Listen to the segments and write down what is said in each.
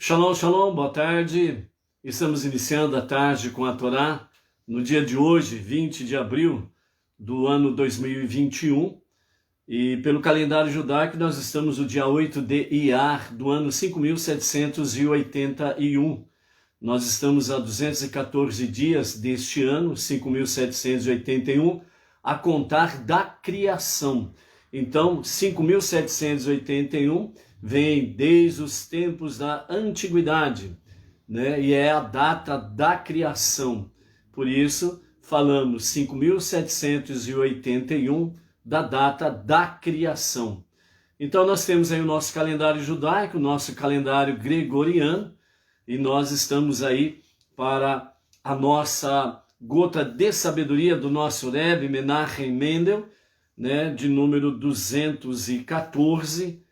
Shalom, shalom, boa tarde. Estamos iniciando a tarde com a Torá no dia de hoje, 20 de abril do ano 2021. E pelo calendário judaico nós estamos no dia 8 de Iyar do ano 5781. Nós estamos a 214 dias deste ano, 5781, a contar da criação. Então, 5781 vem desde os tempos da antiguidade, né? E é a data da criação. Por isso, falamos 5781 da data da criação. Então, nós temos aí o nosso calendário judaico, o nosso calendário gregoriano, e nós estamos aí para a nossa gota de sabedoria do nosso Rebbe Menachem Mendel, né, de número 214,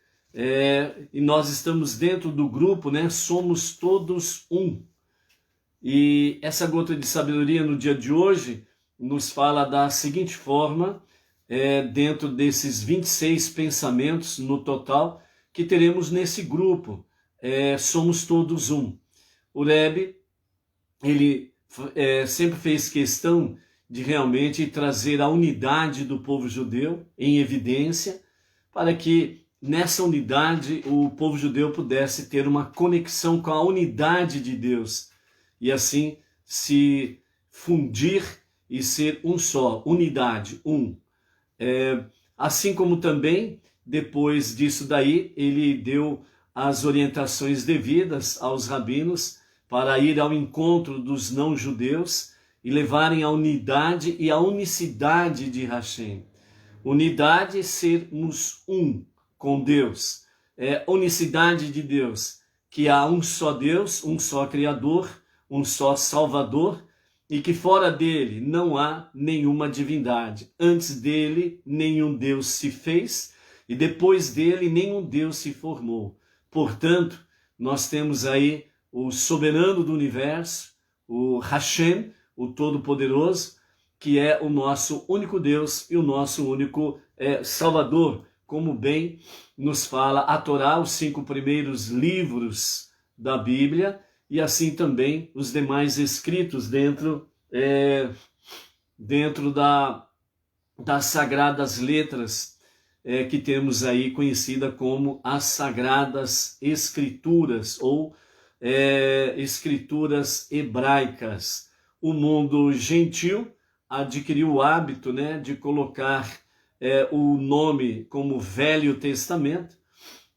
e nós estamos dentro do grupo, né, Somos Todos Um. E essa gota de sabedoria no dia de hoje nos fala da seguinte forma, dentro desses 26 pensamentos no total que teremos nesse grupo, Somos Todos Um. O Rebbe, ele sempre fez questão de realmente trazer a unidade do povo judeu em evidência, para que nessa unidade o povo judeu pudesse ter uma conexão com a unidade de Deus e assim se fundir e ser um só, unidade, um. Assim como também, depois disso daí, ele deu as orientações devidas aos rabinos para ir ao encontro dos não-judeus e levarem a unidade e a unicidade de Hashem. Unidade, sermos um com Deus. Unicidade de Deus, que há um só Deus, um só Criador, um só Salvador, e que fora dele não há nenhuma divindade. Antes dele, nenhum Deus se fez, e depois dele, nenhum Deus se formou. Portanto, nós temos aí o soberano do universo, o Hashem, o Todo-Poderoso, que é o nosso único Deus e o nosso único Salvador, como bem nos fala a Torá, os 5 primeiros livros da Bíblia, e assim também os demais escritos dentro das sagradas letras que temos aí, conhecida como as Sagradas Escrituras, ou escrituras hebraicas. O mundo gentil adquiriu o hábito, né, de colocar o nome como Velho Testamento,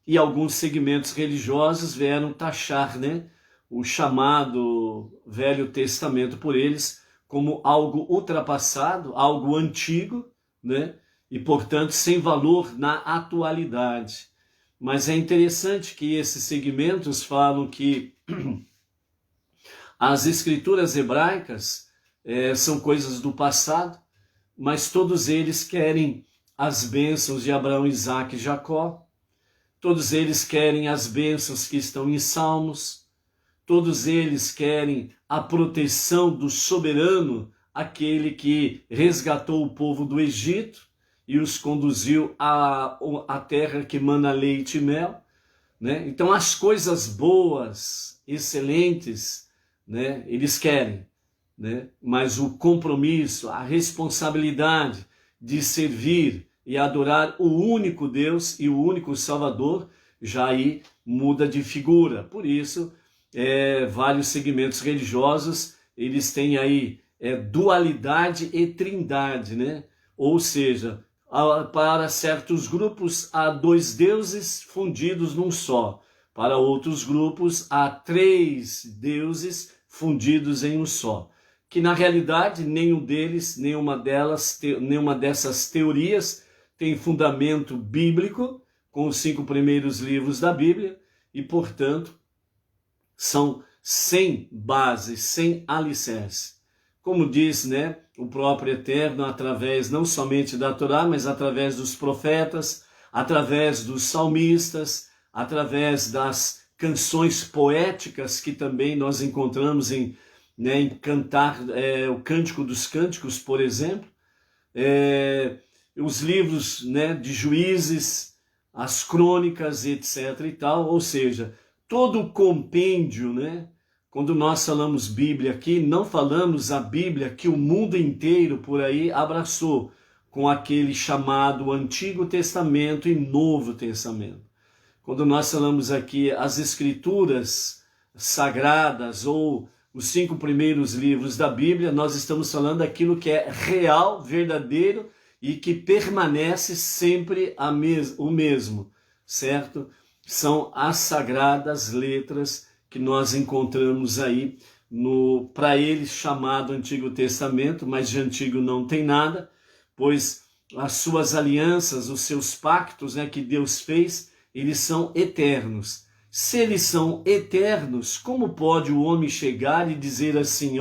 e alguns segmentos religiosos vieram taxar, né, o chamado Velho Testamento por eles como algo ultrapassado, algo antigo, né, e portanto sem valor na atualidade. Mas é interessante que esses segmentos falam que as escrituras hebraicas são coisas do passado, mas todos eles querem as bênçãos de Abraão, Isaque e Jacó, todos eles querem as bênçãos que estão em Salmos, todos eles querem a proteção do soberano, aquele que resgatou o povo do Egito e os conduziu à terra que mana leite e mel, né? Então as coisas boas, excelentes, né, eles querem, né? Mas o compromisso, a responsabilidade de servir e adorar o único Deus e o único Salvador, já aí muda de figura. Por isso, vários segmentos religiosos, eles têm aí dualidade e trindade, né? Ou seja, para certos grupos há 2 deuses fundidos num só. Para outros grupos há 3 deuses fundidos em um só. Que na realidade nenhum deles, nenhuma dessas teorias tem fundamento bíblico com os 5 primeiros livros da Bíblia e, portanto, são sem base, sem alicerce. Como diz, né, o próprio Eterno, através não somente da Torá, mas através dos profetas, através dos salmistas, através das canções poéticas que também nós encontramos em cantar o Cântico dos Cânticos, por exemplo, os livros, né, de Juízes, as crônicas, etc. e tal, ou seja, todo o compêndio, né? Quando nós falamos Bíblia aqui, não falamos a Bíblia que o mundo inteiro por aí abraçou, com aquele chamado Antigo Testamento e Novo Testamento. Quando nós falamos aqui as Escrituras Sagradas ou os 5 primeiros livros da Bíblia, nós estamos falando daquilo que é real, verdadeiro e que permanece sempre o mesmo, certo? São as sagradas letras que nós encontramos aí para eles chamado Antigo Testamento, mas de antigo não tem nada, pois as suas alianças, os seus pactos, né, que Deus fez, eles são eternos. Se eles são eternos, como pode o homem chegar e dizer assim,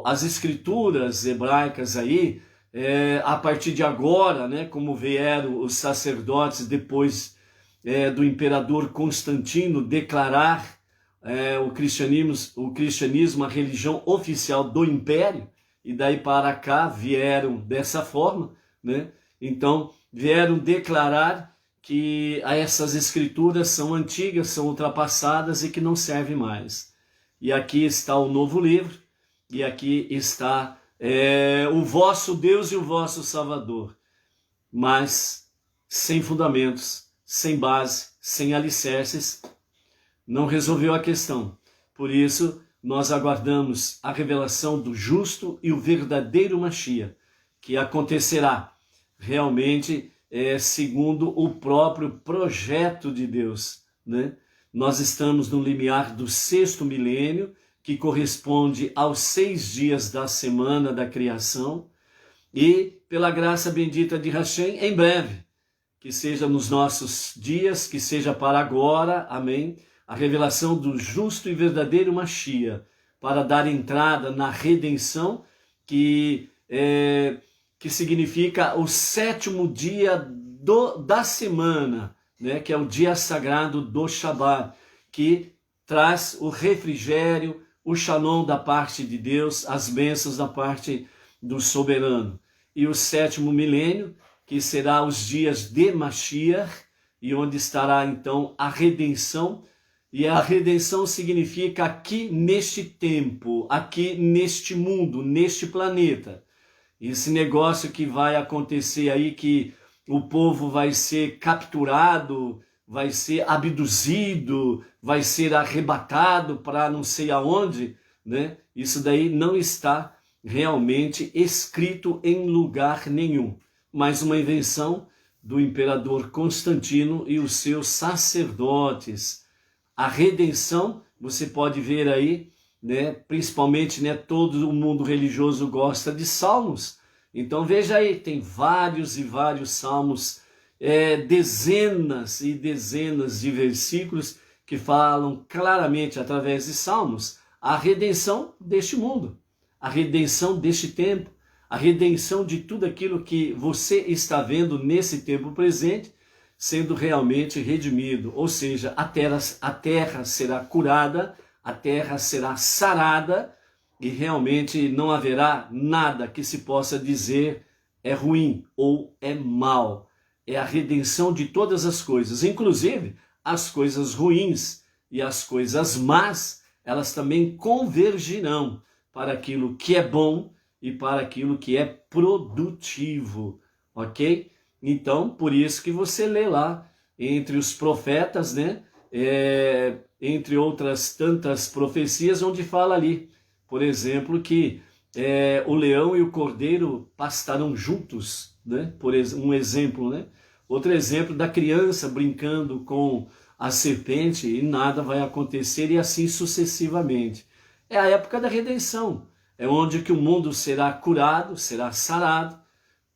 as escrituras hebraicas aí, a partir de agora, né, como vieram os sacerdotes depois do imperador Constantino declarar o cristianismo a religião oficial do império, e daí para cá vieram dessa forma, né? Então vieram declarar que essas escrituras são antigas, são ultrapassadas e que não servem mais. E aqui está o novo livro, e aqui está o vosso Deus e o vosso Salvador, mas sem fundamentos, sem base, sem alicerces, não resolveu a questão. Por isso, nós aguardamos a revelação do justo e o verdadeiro Mashiach, que acontecerá realmente segundo o próprio projeto de Deus, né? Nós estamos no limiar do 6º milênio, que corresponde aos 6 dias da semana da criação, e pela graça bendita de Hashem, em breve, que seja nos nossos dias, que seja para agora, amém, a revelação do justo e verdadeiro Mashiach, para dar entrada na redenção, que significa o 7º dia da semana, né, que é o dia sagrado do Shabat, que traz o refrigério, o shalom da parte de Deus, as bênçãos da parte do soberano. E o 7º milênio, que será os dias de Mashiach, e onde estará então a redenção. E a redenção significa aqui neste tempo, aqui neste mundo, neste planeta. Esse negócio que vai acontecer aí, que o povo vai ser capturado, vai ser abduzido, vai ser arrebatado para não sei aonde, né? Isso daí não está realmente escrito em lugar nenhum, mas uma invenção do imperador Constantino e os seus sacerdotes. A redenção, você pode ver aí, né, principalmente, né, todo o mundo religioso gosta de salmos. Então veja aí, tem vários e vários salmos, dezenas e dezenas de versículos que falam claramente através de salmos a redenção deste mundo, a redenção deste tempo, a redenção de tudo aquilo que você está vendo nesse tempo presente, sendo realmente redimido, ou seja, a terra será curada, a terra será sarada, e realmente não haverá nada que se possa dizer é ruim ou é mal. É a redenção de todas as coisas, inclusive as coisas ruins e as coisas más, elas também convergirão para aquilo que é bom e para aquilo que é produtivo, ok? Então, por isso que você lê lá, entre os profetas, né? Entre outras tantas profecias, onde fala ali, por exemplo, que o leão e o cordeiro pastarão juntos, né? Por um exemplo, né? Outro exemplo da criança brincando com a serpente e nada vai acontecer, e assim sucessivamente. É a época da redenção, é onde que o mundo será curado, será sarado,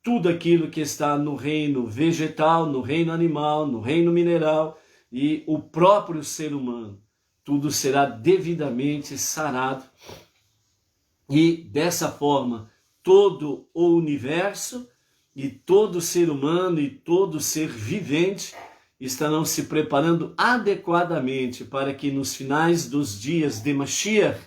tudo aquilo que está no reino vegetal, no reino animal, no reino mineral e o próprio ser humano, tudo será devidamente sarado. E dessa forma, todo o universo e todo ser humano e todo ser vivente estarão se preparando adequadamente para que nos finais dos dias de Mashiach,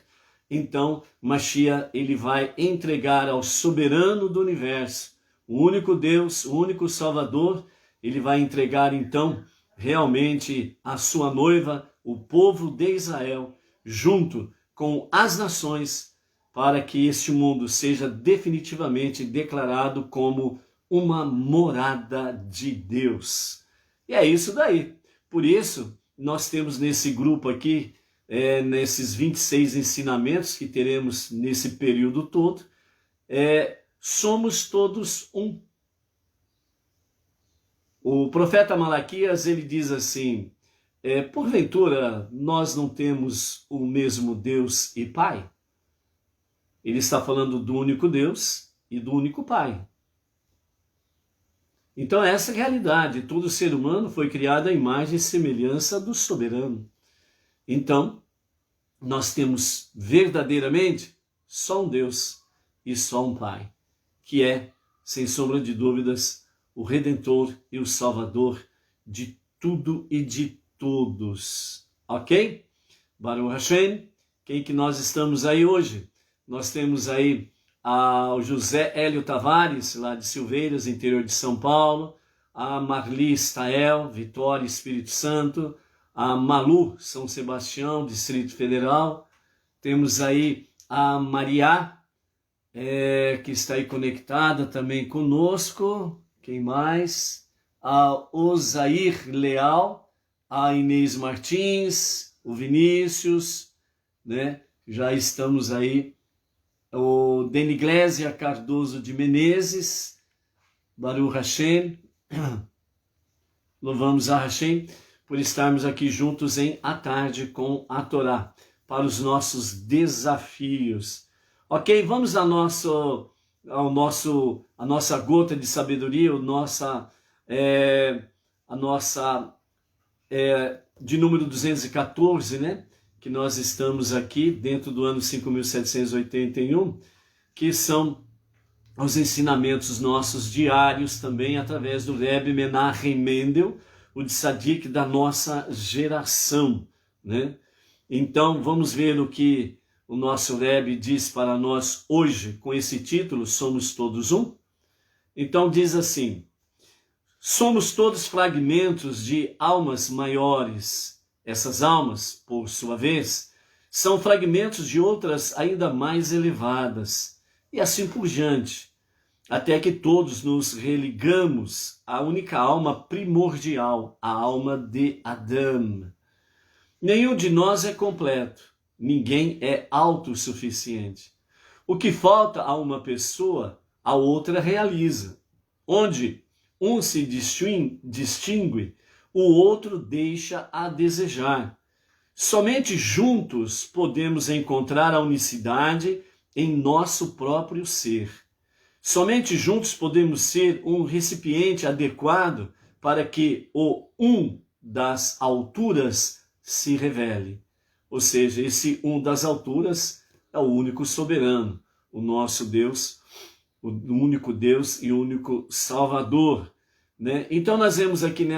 então Mashiach ele vai entregar ao soberano do universo, o único Deus, o único Salvador, ele vai entregar então realmente a sua noiva, o povo de Israel, junto com as nações, para que este mundo seja definitivamente declarado como uma morada de Deus. E é isso daí. Por isso, nós temos nesse grupo aqui, nesses 26 ensinamentos que teremos nesse período todo, somos todos um. O profeta Malaquias, ele diz assim, porventura nós não temos o mesmo Deus e Pai? Ele está falando do único Deus e do único Pai. Então essa é a realidade, todo ser humano foi criado à imagem e semelhança do soberano. Então, nós temos verdadeiramente só um Deus e só um Pai, que é, sem sombra de dúvidas, o Redentor e o Salvador de tudo e de todos. Ok? Baruch Hashem, quem que nós estamos aí hoje? Nós temos aí o José Hélio Tavares, lá de Silveiras, interior de São Paulo, a Marli Stael, Vitória, Espírito Santo, a Malu, São Sebastião, Distrito Federal, temos aí a Maria, que está aí conectada também conosco, quem mais? A Osair Leal, a Inês Martins, o Vinícius, né? Já estamos aí, o Deniglésia Cardoso de Menezes, Baruch Hashem, louvamos a Hashem por estarmos aqui juntos em A Tarde com a Torá, para os nossos desafios. Ok, vamos a nossa gota de sabedoria, a nossa de número 214, né? Que nós estamos aqui dentro do ano 5.781, que são os ensinamentos nossos diários também através do Rebbe Menachem Mendel, o tzadik da nossa geração, né? Então vamos ver o que o nosso Rebbe diz para nós hoje com esse título, Somos Todos Um? Então diz assim, somos todos fragmentos de almas maiores. Essas almas, por sua vez, são fragmentos de outras ainda mais elevadas, e assim por diante, até que todos nos religamos à única alma primordial, a alma de Adão. Nenhum de nós é completo, ninguém é autossuficiente. O que falta a uma pessoa, a outra realiza. Onde um se distingue, o outro deixa a desejar. Somente juntos podemos encontrar a unicidade em nosso próprio ser. Somente juntos podemos ser um recipiente adequado para que o um das alturas se revele. Ou seja, esse um das alturas é o único soberano, o nosso Deus, o único Deus e o único Salvador, né? Então nós vemos aqui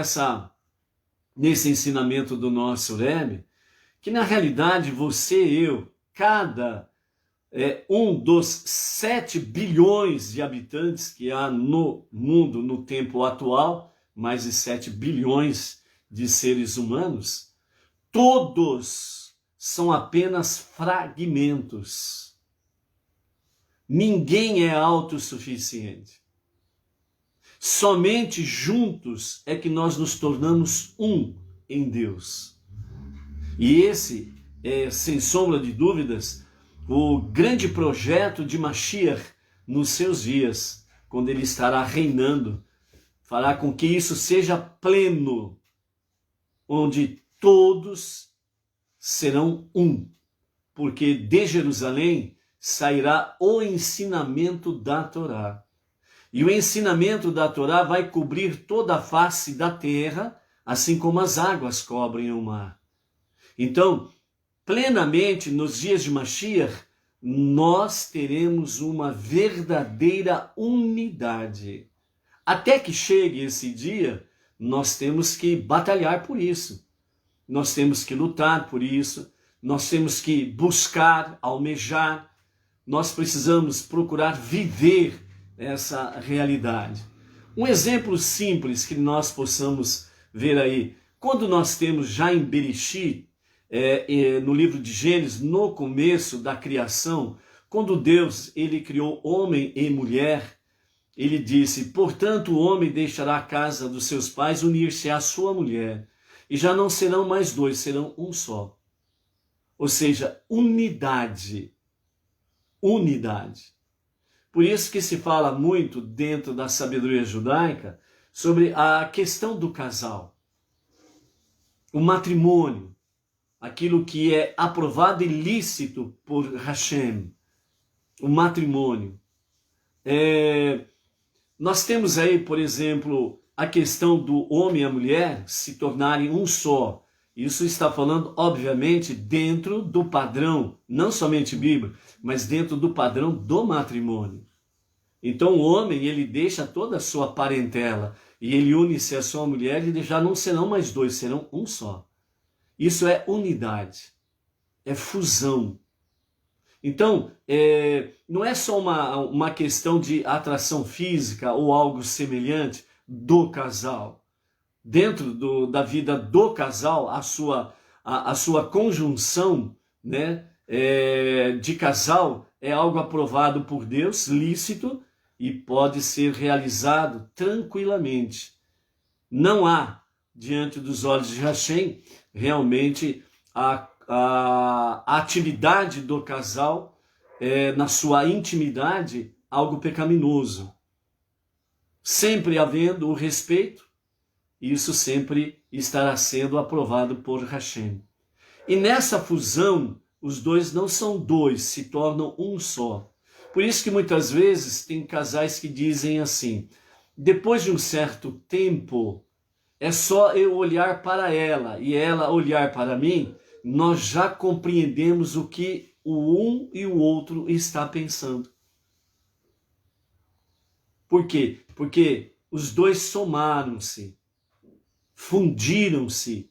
nesse ensinamento do nosso Rebbe, que na realidade você e eu, cada um dos 7 bilhões de habitantes que há no mundo no tempo atual, mais de 7 bilhões de seres humanos, todos são apenas fragmentos. Ninguém é autossuficiente. Somente juntos é que nós nos tornamos um em Deus. E esse é, sem sombra de dúvidas, o grande projeto de Mashiach nos seus dias, quando ele estará reinando, fará com que isso seja pleno, onde todos serão um, porque de Jerusalém sairá o ensinamento da Torá. E o ensinamento da Torá vai cobrir toda a face da terra, assim como as águas cobrem o mar. Então, plenamente, nos dias de Mashiach, nós teremos uma verdadeira unidade. Até que chegue esse dia, nós temos que batalhar por isso. Nós temos que lutar por isso. Nós temos que buscar, almejar. Nós precisamos procurar viver essa realidade. Um exemplo simples que nós possamos ver aí Quando nós temos já em Bereshit, no livro de Gênesis, no começo da criação, quando Deus ele criou homem e mulher, ele disse: portanto o homem deixará a casa dos seus pais, unir-se à sua mulher, e já não serão mais dois, serão um só. Ou seja, unidade. Unidade. Por isso que se fala muito dentro da sabedoria judaica sobre a questão do casal, o matrimônio, aquilo que é aprovado e lícito por Hashem, o matrimônio. Nós temos aí, por exemplo, a questão do homem e a mulher se tornarem um só. Isso está falando, obviamente, dentro do padrão, não somente bíblico, mas dentro do padrão do matrimônio. Então o homem, ele deixa toda a sua parentela e ele une-se à sua mulher e já não serão mais dois, serão um só. Isso é unidade, é fusão. Então, não é só uma questão de atração física ou algo semelhante do casal. Dentro da vida do casal, a sua conjunção, né, de casal é algo aprovado por Deus, lícito, e pode ser realizado tranquilamente. Não há, diante dos olhos de Hashem, realmente a atividade do casal na sua intimidade, algo pecaminoso. Sempre havendo o respeito, isso sempre estará sendo aprovado por Hashem. E nessa fusão, os dois não são dois, se tornam um só. Por isso que muitas vezes tem casais que dizem assim: depois de um certo tempo, é só eu olhar para ela e ela olhar para mim, nós já compreendemos o que o um e o outro está pensando. Por quê? Porque os dois somaram-se, fundiram-se,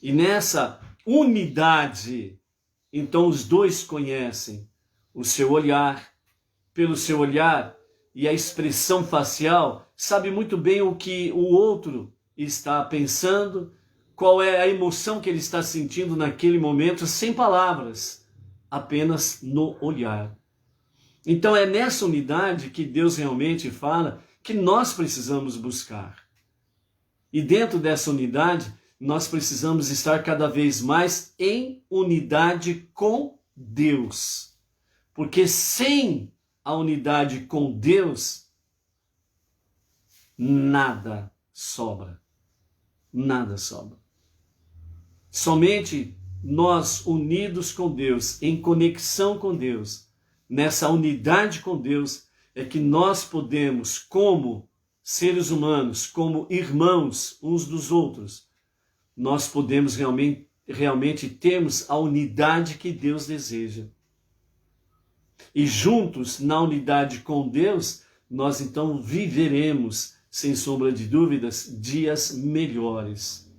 e nessa unidade, então os dois conhecem o seu olhar, pelo seu olhar e a expressão facial, sabe muito bem o que o outro está pensando, qual é a emoção que ele está sentindo naquele momento, sem palavras, apenas no olhar. Então é nessa unidade que Deus realmente fala que nós precisamos buscar. E dentro dessa unidade, nós precisamos estar cada vez mais em unidade com Deus. Porque sem a unidade com Deus, nada sobra. Nada sobra. Somente nós unidos com Deus, em conexão com Deus, nessa unidade com Deus, é que nós podemos, como seres humanos, como irmãos uns dos outros, nós podemos realmente termos a unidade que Deus deseja. E juntos, na unidade com Deus, nós então viveremos, sem sombra de dúvidas, dias melhores.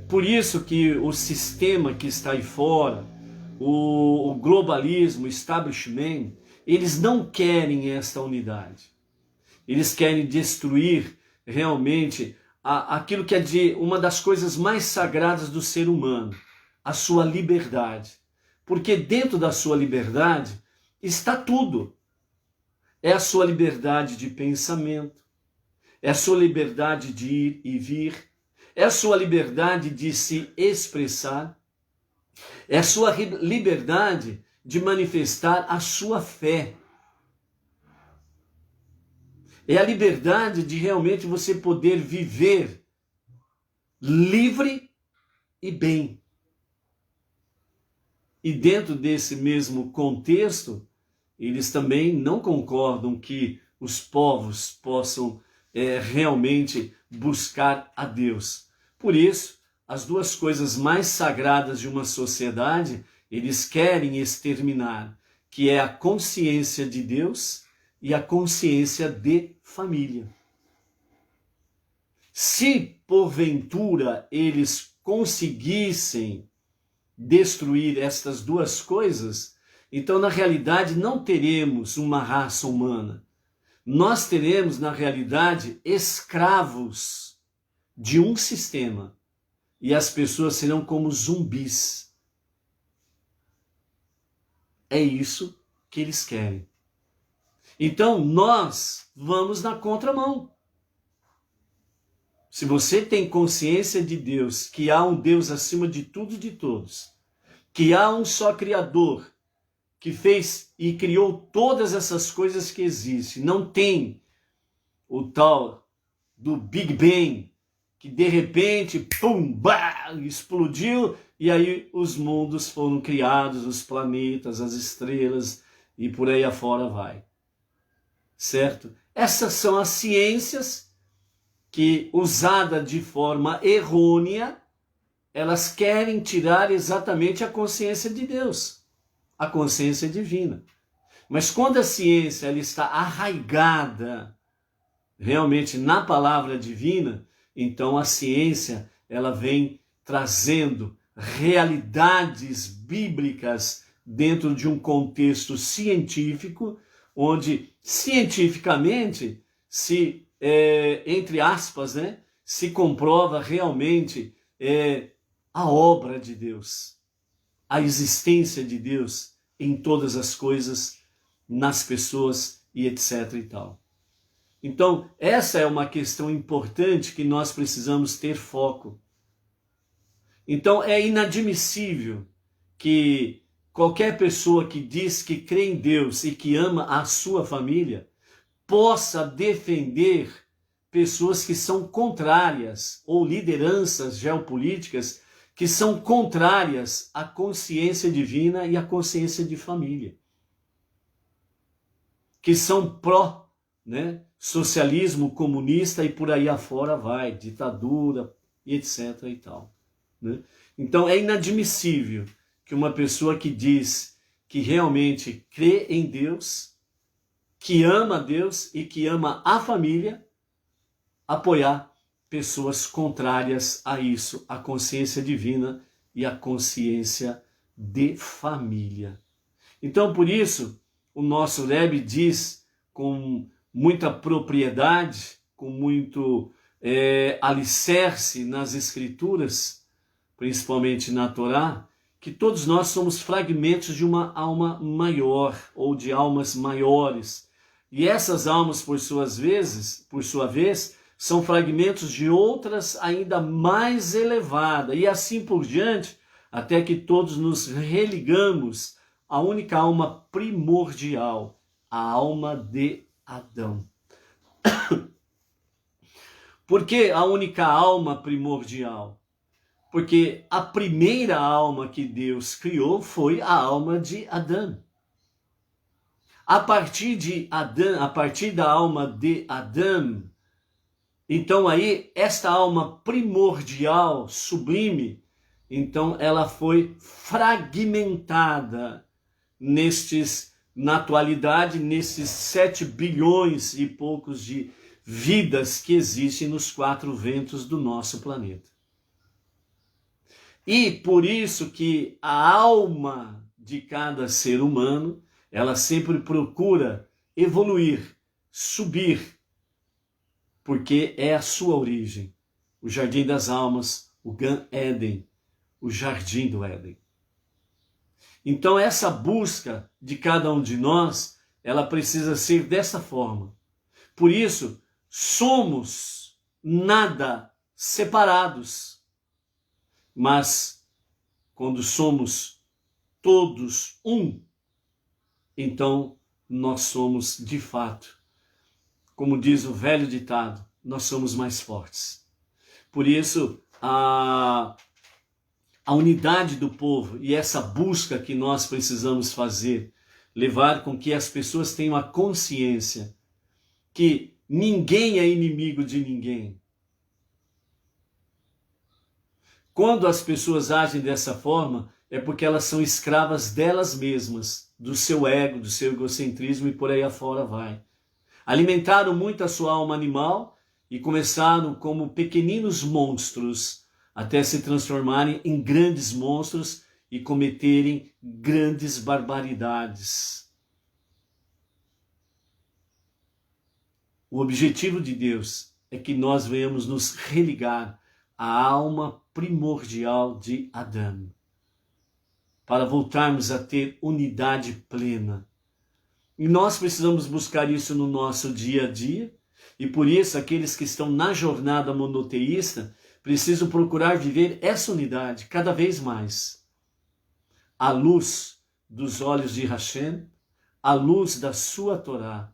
Por isso que o sistema que está aí fora, o globalismo, o establishment, eles não querem esta unidade. Eles querem destruir realmente aquilo que é uma das coisas mais sagradas do ser humano, a sua liberdade. Porque dentro da sua liberdade está tudo. É a sua liberdade de pensamento, é a sua liberdade de ir e vir, é a sua liberdade de se expressar, é a sua liberdade de manifestar a sua fé. É a liberdade de realmente você poder viver livre e bem. E dentro desse mesmo contexto, eles também não concordam que os povos possam realmente buscar a Deus. Por isso, as duas coisas mais sagradas de uma sociedade, eles querem exterminar, que é a consciência de Deus e a consciência de família. Se porventura eles conseguissem destruir estas duas coisas, então na realidade não teremos uma raça humana. Nós teremos na realidade escravos de um sistema, e as pessoas serão como zumbis. É isso que eles querem. Então nós vamos na contramão. Se você tem consciência de Deus, que há um Deus acima de tudo e de todos, que há um só Criador, que fez e criou todas essas coisas que existem, não tem o tal do Big Bang, que de repente, pum, bah, explodiu, e aí os mundos foram criados, os planetas, as estrelas, e por aí afora vai. Certo? Essas são as ciências que, usada de forma errônea, elas querem tirar exatamente a consciência de Deus, a consciência divina. Mas quando a ciência ela está arraigada realmente na palavra divina, então a ciência ela vem trazendo realidades bíblicas dentro de um contexto científico, onde cientificamente se, entre aspas, né, se comprova realmente a obra de Deus, a existência de Deus em todas as coisas, nas pessoas e etc e tal. Então, essa é uma questão importante que nós precisamos ter foco. Então, é inadmissível que qualquer pessoa que diz que crê em Deus e que ama a sua família possa defender pessoas que são contrárias, ou lideranças geopolíticas que são contrárias à consciência divina e à consciência de família. Que são pró, né, socialismo comunista e por aí afora vai, ditadura e etc e tal. Né? Então é inadmissível que uma pessoa que diz que realmente crê em Deus, que ama Deus e que ama a família, apoiar pessoas contrárias a isso, a consciência divina e a consciência de família. Então, por isso, o nosso Rebbe diz com muita propriedade, com muito alicerce nas Escrituras, principalmente na Torá, que todos nós somos fragmentos de uma alma maior, ou de almas maiores. E essas almas, por sua vez, são fragmentos de outras ainda mais elevadas, e assim por diante, até que todos nos religamos à única alma primordial, a alma de Adão. Por que a única alma primordial? Porque a primeira alma que Deus criou foi a alma de Adão. A partir de Adão, a partir da alma de Adão, então aí esta alma primordial, sublime, então ela foi fragmentada na atualidade, nesses 7 bilhões e poucos de vidas que existem nos 4 ventos do nosso planeta. E por isso que a alma de cada ser humano, ela sempre procura evoluir, subir, porque é a sua origem. O Jardim das Almas, o Gan Eden, o Jardim do Éden. Então essa busca de cada um de nós, ela precisa ser dessa forma. Por isso, somos nada separados. Mas quando somos todos um, então nós somos de fato, como diz o velho ditado, nós somos mais fortes. Por isso, a unidade do povo e essa busca que nós precisamos fazer, levar com que as pessoas tenham a consciência que ninguém é inimigo de ninguém. Quando as pessoas agem dessa forma, é porque elas são escravas delas mesmas, do seu ego, do seu egocentrismo e por aí afora vai. Alimentaram muito a sua alma animal e começaram como pequeninos monstros, até se transformarem em grandes monstros e cometerem grandes barbaridades. O objetivo de Deus é que nós venhamos nos religar a alma primordial de Adão, para voltarmos a ter unidade plena. E nós precisamos buscar isso no nosso dia a dia, e por isso aqueles que estão na jornada monoteísta precisam procurar viver essa unidade cada vez mais, à luz dos olhos de Hashem, à luz da sua Torá,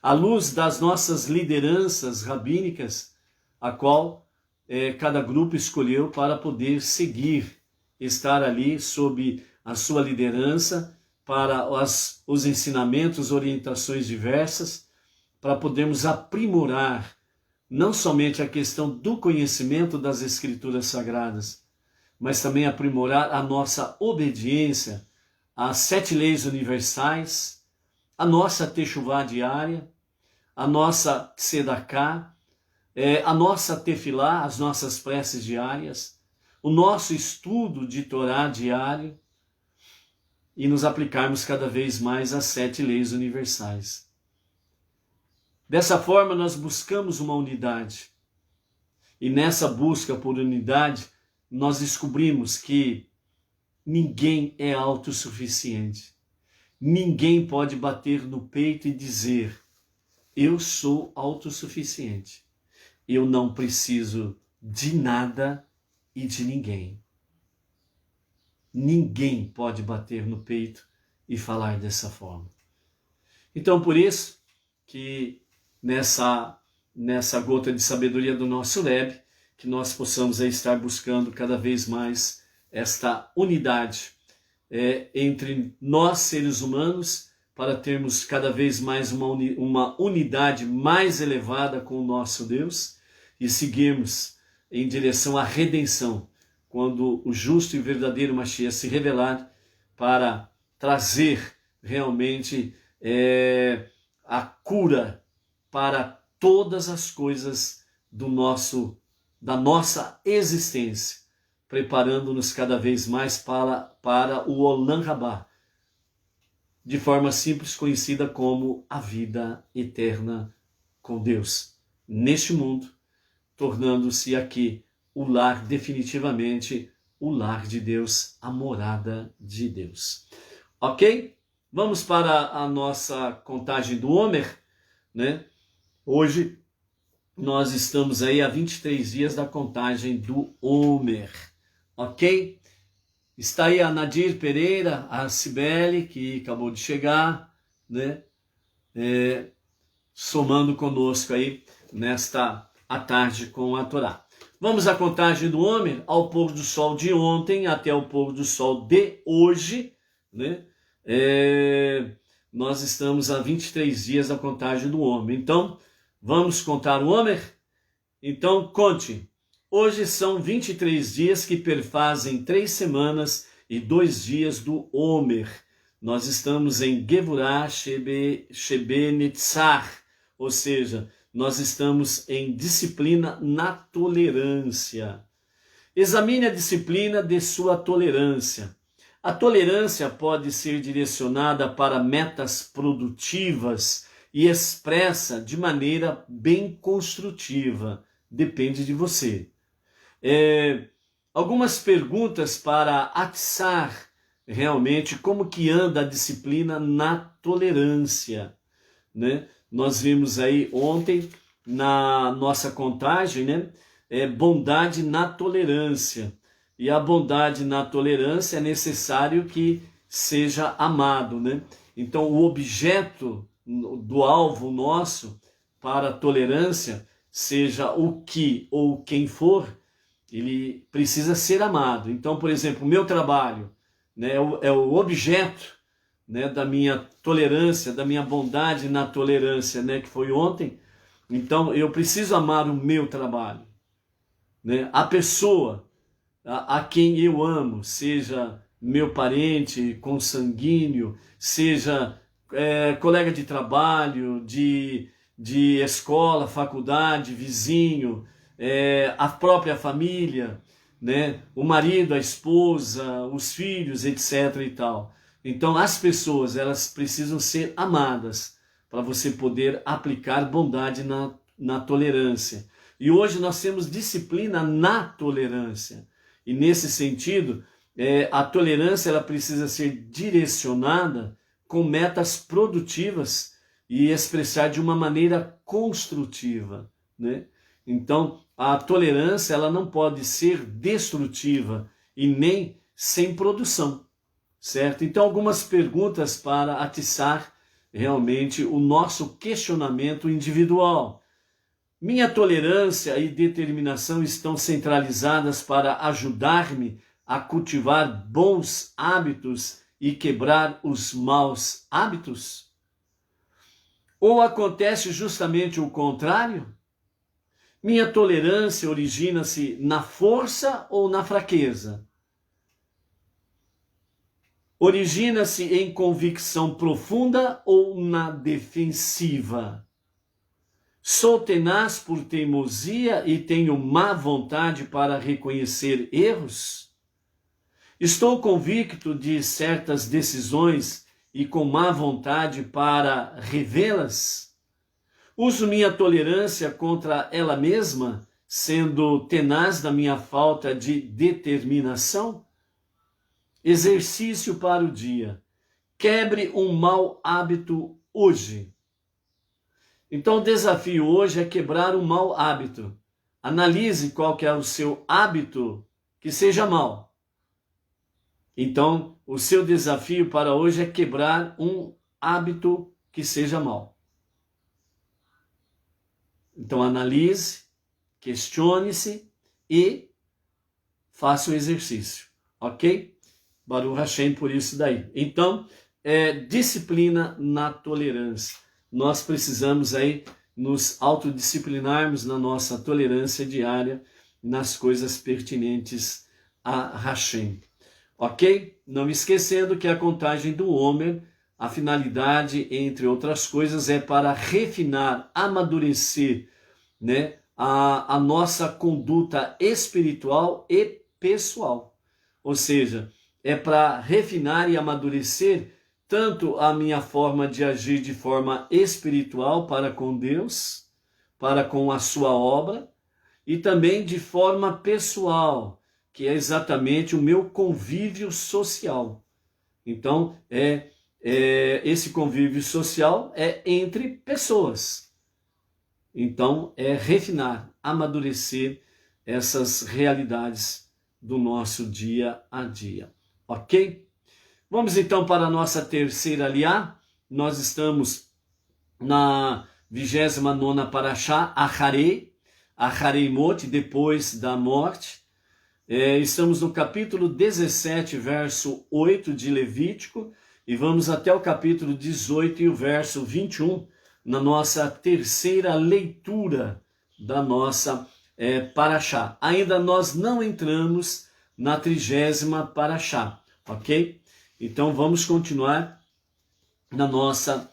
à luz das nossas lideranças rabínicas, a qual cada grupo escolheu para poder seguir, estar ali sob a sua liderança, para os ensinamentos, orientações diversas, para podermos aprimorar não somente a questão do conhecimento das Escrituras Sagradas, mas também aprimorar a nossa obediência às 7 leis universais, a nossa techuvá diária, a nossa tzedaká, a nossa tefilá, as nossas preces diárias, o nosso estudo de Torá diário, e nos aplicarmos cada vez mais às 7 leis universais. Dessa forma, nós buscamos uma unidade. E nessa busca por unidade, nós descobrimos que ninguém é autossuficiente. Ninguém pode bater no peito e dizer: eu sou autossuficiente. Eu não preciso de nada e de ninguém. Ninguém pode bater no peito e falar dessa forma. Então, por isso que nessa gota de sabedoria do nosso Rebbe, que nós possamos aí estar buscando cada vez mais esta unidade entre nós, seres humanos, para termos cada vez mais uma unidade mais elevada com o nosso Deus e seguirmos em direção à redenção, quando o justo e verdadeiro Mashiach se revelar para trazer realmente a cura para todas as coisas da nossa existência, preparando-nos cada vez mais para o Olam Rabá, de forma simples conhecida como a vida eterna com Deus, neste mundo, tornando-se aqui o lar, definitivamente, o lar de Deus, a morada de Deus. Ok? Vamos para a nossa contagem do Homer, né? Hoje nós estamos aí a 23 dias da contagem do Homer, ok? Está aí a Nadir Pereira, a Cibele, que acabou de chegar, né? Somando conosco aí nesta à tarde com a Torá. Vamos à contagem do Homer, ao pôr do sol de ontem até o pôr do sol de hoje, né? Nós estamos a 23 dias da contagem do Homer. Então, vamos contar o Homer? Então, conte. Hoje são 23 dias que perfazem 3 semanas e 2 dias do Homer. Nós estamos em Gevurah Shebenetzar, ou seja, nós estamos em disciplina na tolerância. Examine a disciplina de sua tolerância. A tolerância pode ser direcionada para metas produtivas e expressa de maneira bem construtiva. Depende de você. Algumas perguntas para atiçar realmente como que anda a disciplina na tolerância, né? Nós vimos aí ontem na nossa contagem, né? Bondade na tolerância. E a bondade na tolerância é necessário que seja amado, né? Então o objeto do alvo nosso para a tolerância, seja o que ou quem for, ele precisa ser amado. Então, por exemplo, o meu trabalho, né, é o objeto, né, da minha tolerância, da minha bondade na tolerância, né, que foi ontem. Então, eu preciso amar o meu trabalho, né? A pessoa a quem eu amo, seja meu parente consanguíneo, seja colega de trabalho, de escola, faculdade, vizinho, a própria família, né? O marido, a esposa, os filhos, etc. e tal. Então, as pessoas, elas precisam ser amadas para você poder aplicar bondade na tolerância. E hoje nós temos disciplina na tolerância. E nesse sentido, a tolerância ela precisa ser direcionada com metas produtivas e expressar de uma maneira construtiva, né? Então, a tolerância ela não pode ser destrutiva e nem sem produção, certo? Então, algumas perguntas para atiçar realmente o nosso questionamento individual. Minha tolerância e determinação estão centralizadas para ajudar-me a cultivar bons hábitos e quebrar os maus hábitos? Ou acontece justamente o contrário? Minha tolerância origina-se na força ou na fraqueza? Origina-se em convicção profunda ou na defensiva? Sou tenaz por teimosia e tenho má vontade para reconhecer erros? Estou convicto de certas decisões e com má vontade para revê-las? Uso minha tolerância contra ela mesma, sendo tenaz da minha falta de determinação? Exercício para o dia. Quebre um mau hábito hoje. Então o desafio hoje é quebrar um mau hábito. Analise qual que é o seu hábito que seja mau. Então o seu desafio para hoje é quebrar um hábito que seja mau. Então analise, questione-se e faça o exercício, ok? Baruch Hashem por isso daí. Então, disciplina na tolerância. Nós precisamos aí nos autodisciplinarmos na nossa tolerância diária, nas coisas pertinentes a Hashem. Ok? Não esquecendo que a contagem do Homer, a finalidade, entre outras coisas, é para refinar, amadurecer, né, a nossa conduta espiritual e pessoal. Ou seja, é para refinar e amadurecer tanto a minha forma de agir de forma espiritual para com Deus, para com a sua obra, e também de forma pessoal, que é exatamente o meu convívio social. Então, esse convívio social é entre pessoas. Então, é refinar, amadurecer essas realidades do nosso dia a dia. Ok? Vamos então para a nossa terceira aliá. Nós estamos na 29ª Parashá, Acharei Mot, depois da morte. Estamos no capítulo 17, verso 8 de Levítico, e vamos até o capítulo 18 e o verso 21, na nossa terceira leitura da nossa Parashá. Ainda nós não entramos na 30ª Parashá, ok? Então vamos continuar na nossa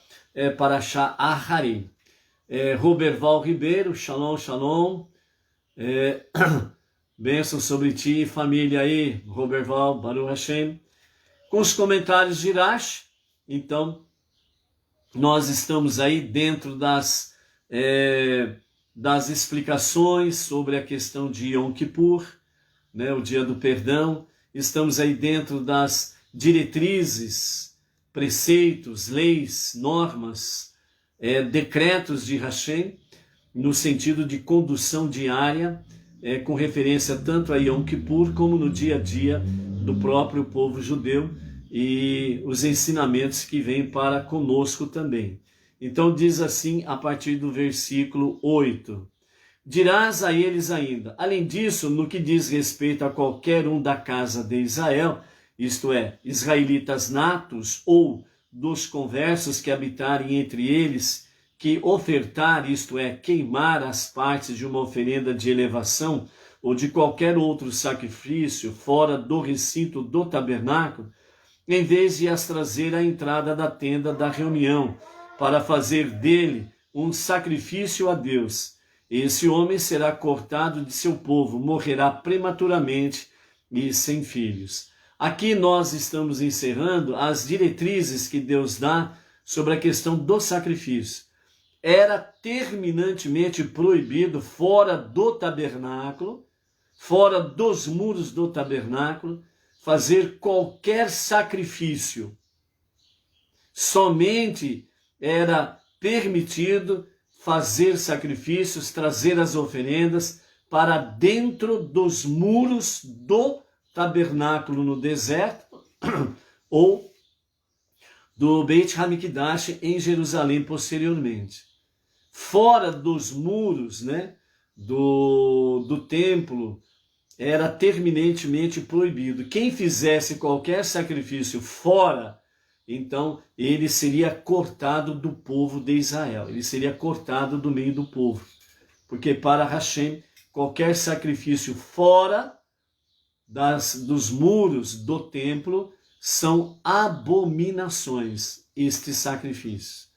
Parashá Acharei. Roberval Ribeiro, shalom, shalom. Bênção sobre ti, família aí, Roberval, Baruch Hashem. Com os comentários de Rashi, então, nós estamos aí dentro das explicações sobre a questão de Yom Kippur, né, o dia do perdão. Estamos aí dentro das diretrizes, preceitos, leis, normas, decretos de Hashem, no sentido de condução diária, com referência tanto a Yom Kippur como no dia a dia do próprio povo judeu e os ensinamentos que vêm para conosco também. Então diz assim a partir do versículo 8: dirás a eles ainda, além disso, no que diz respeito a qualquer um da casa de Israel, isto é, israelitas natos ou dos conversos que habitarem entre eles, que ofertar, isto é, queimar as partes de uma oferenda de elevação ou de qualquer outro sacrifício fora do recinto do tabernáculo, em vez de as trazer à entrada da tenda da reunião, para fazer dele um sacrifício a Deus, esse homem será cortado de seu povo, morrerá prematuramente e sem filhos. Aqui nós estamos encerrando as diretrizes que Deus dá sobre a questão do sacrifício. era terminantemente proibido fora do tabernáculo, fora dos muros do tabernáculo, fazer qualquer sacrifício. Somente era permitido fazer sacrifícios, trazer as oferendas para dentro dos muros do tabernáculo no deserto ou do Beit HaMikdash em Jerusalém posteriormente. Fora dos muros, né, do templo, era terminantemente proibido. Quem fizesse qualquer sacrifício fora, então ele seria cortado do povo de Israel. Ele seria cortado do meio do povo. Porque para Hashem, qualquer sacrifício fora dos muros do templo são abominações, estes sacrifícios,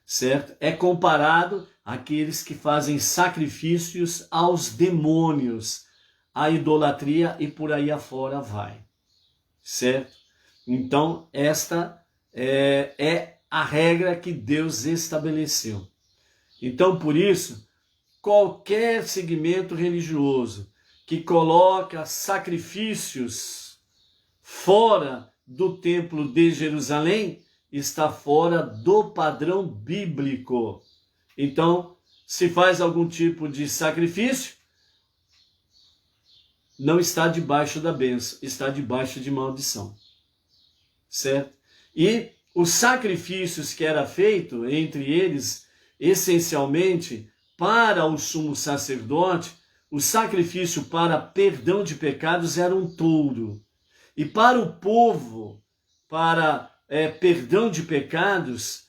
certo? É comparado àqueles que fazem sacrifícios aos demônios, à idolatria e por aí afora vai, certo? Então, esta é a regra que Deus estabeleceu. Então, por isso, qualquer segmento religioso que coloca sacrifícios fora do templo de Jerusalém está fora do padrão bíblico. Então, se faz algum tipo de sacrifício, não está debaixo da bênção, está debaixo de maldição. Certo? E os sacrifícios que era feito, entre eles, essencialmente, para o sumo sacerdote, o sacrifício para perdão de pecados era um touro. E para o povo, para perdão de pecados,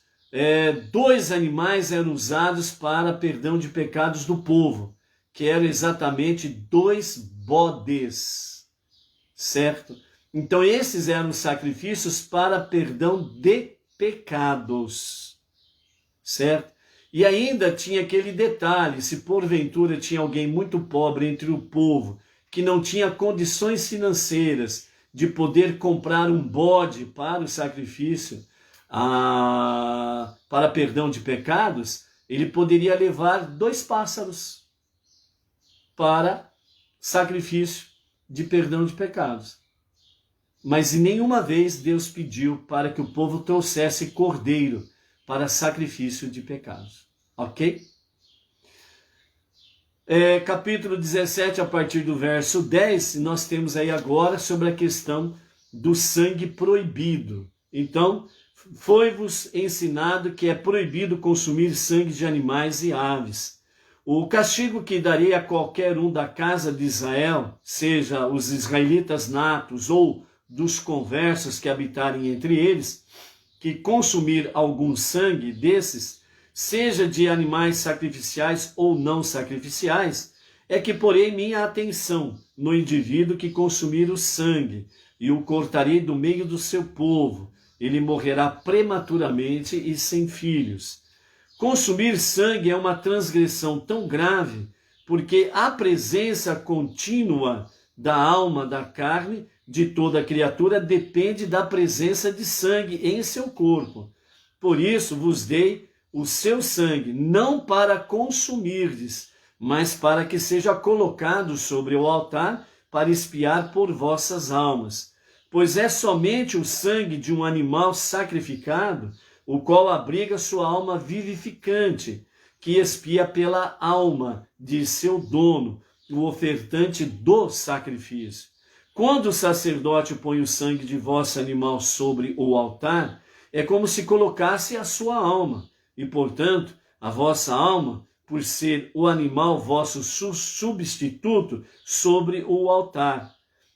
2 animais eram usados para perdão de pecados do povo, que eram exatamente 2 bodes, certo? Então esses eram sacrifícios para perdão de pecados, certo? E ainda tinha aquele detalhe, se porventura tinha alguém muito pobre entre o povo, que não tinha condições financeiras de poder comprar um bode para o sacrifício, para perdão de pecados, ele poderia levar 2 pássaros para sacrifício de perdão de pecados. Mas em nenhuma vez Deus pediu para que o povo trouxesse cordeiro para sacrifício de pecados. Ok? Capítulo 17, a partir do verso 10, nós temos aí agora sobre a questão do sangue proibido. Então, foi-vos ensinado que é proibido consumir sangue de animais e aves. O castigo que darei a qualquer um da casa de Israel, seja os israelitas natos ou dos conversos que habitarem entre eles, que consumir algum sangue desses, seja de animais sacrificiais ou não sacrificiais, é que porei minha atenção no indivíduo que consumir o sangue, e o cortarei do meio do seu povo. Ele morrerá prematuramente e sem filhos. Consumir sangue é uma transgressão tão grave, porque a presença contínua da alma, da carne, de toda criatura depende da presença de sangue em seu corpo. Por isso vos dei o seu sangue, não para consumirdes, mas para que seja colocado sobre o altar para expiar por vossas almas. Pois é somente o sangue de um animal sacrificado, o qual abriga sua alma vivificante, que expia pela alma de seu dono, o ofertante do sacrifício. Quando o sacerdote põe o sangue de vosso animal sobre o altar, é como se colocasse a sua alma, e, portanto, a vossa alma, por ser o animal vosso substituto, sobre o altar.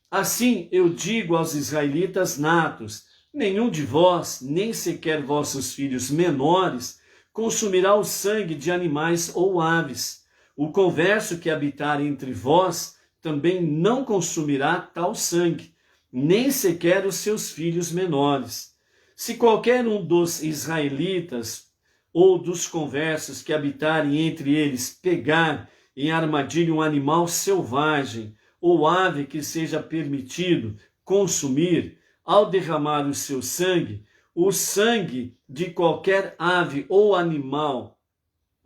Assim eu digo aos israelitas natos: nenhum de vós, nem sequer vossos filhos menores, consumirá o sangue de animais ou aves. O converso que habitar entre vós também não consumirá tal sangue, nem sequer os seus filhos menores. Se qualquer um dos israelitas ou dos conversos que habitarem entre eles pegar em armadilha um animal selvagem ou ave que seja permitido consumir, ao derramar o sangue de qualquer ave ou animal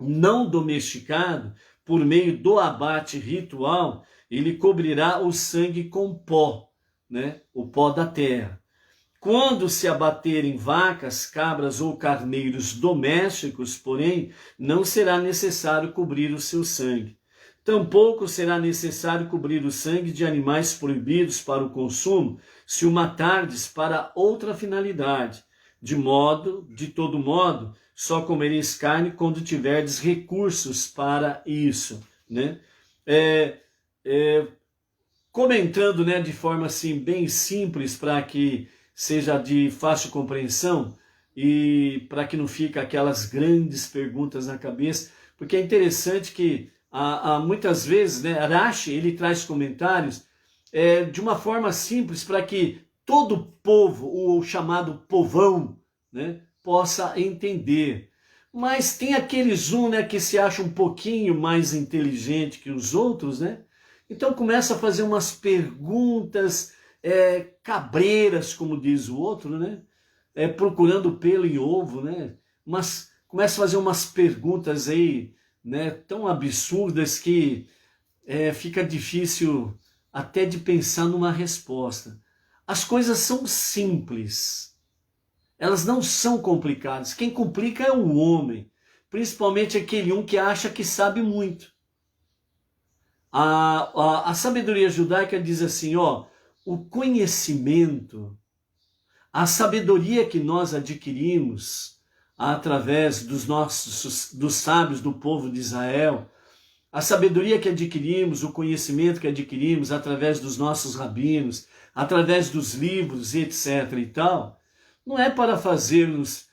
não domesticado, por meio do abate ritual, ele cobrirá o sangue com pó, né? O pó da terra. Quando se abaterem vacas, cabras ou carneiros domésticos, porém, não será necessário cobrir o seu sangue. Tampouco será necessário cobrir o sangue de animais proibidos para o consumo, se o matardes para outra finalidade. De todo modo, só comereis carne quando tiverdes recursos para isso, né? Comentando, né, de forma assim bem simples para que seja de fácil compreensão e para que não fique aquelas grandes perguntas na cabeça, porque é interessante que muitas vezes, né, Rashi, ele traz comentários de uma forma simples para que todo o povo, o chamado povão, né, possa entender. Mas tem aqueles né, que se acha um pouquinho mais inteligente que os outros, né? Então começa a fazer umas perguntas cabreiras, como diz o outro, né? Procurando pelo em ovo, né? Mas começa a fazer umas perguntas aí, né, tão absurdas que fica difícil até de pensar numa resposta. As coisas são simples, elas não são complicadas. Quem complica é o homem, principalmente aquele que acha que sabe muito. A sabedoria judaica diz assim, o conhecimento, a sabedoria que nós adquirimos através dos sábios do povo de Israel, a sabedoria que adquirimos, o conhecimento que adquirimos através dos nossos rabinos, através dos livros, etc. e tal, não é para fazermos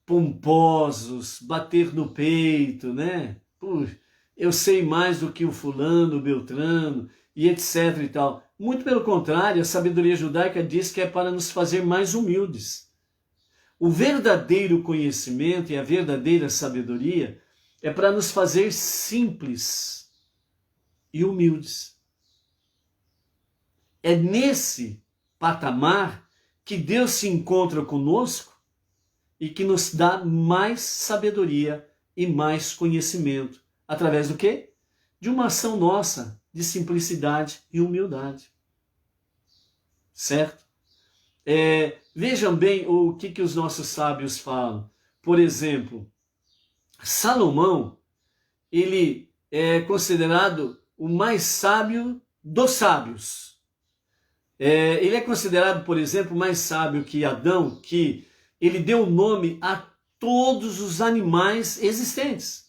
pomposos, bater no peito, né? Eu sei mais do que o fulano, o beltrano, e etc. e tal. Muito pelo contrário, a sabedoria judaica diz que é para nos fazer mais humildes. O verdadeiro conhecimento e a verdadeira sabedoria é para nos fazer simples e humildes. É nesse patamar que Deus se encontra conosco e que nos dá mais sabedoria e mais conhecimento. Através do quê? De uma ação nossa de simplicidade e humildade. Certo? Vejam bem o que os nossos sábios falam. Por exemplo, Salomão, ele é considerado o mais sábio dos sábios. Ele é considerado, por exemplo, mais sábio que Adão, que ele deu nome a todos os animais existentes.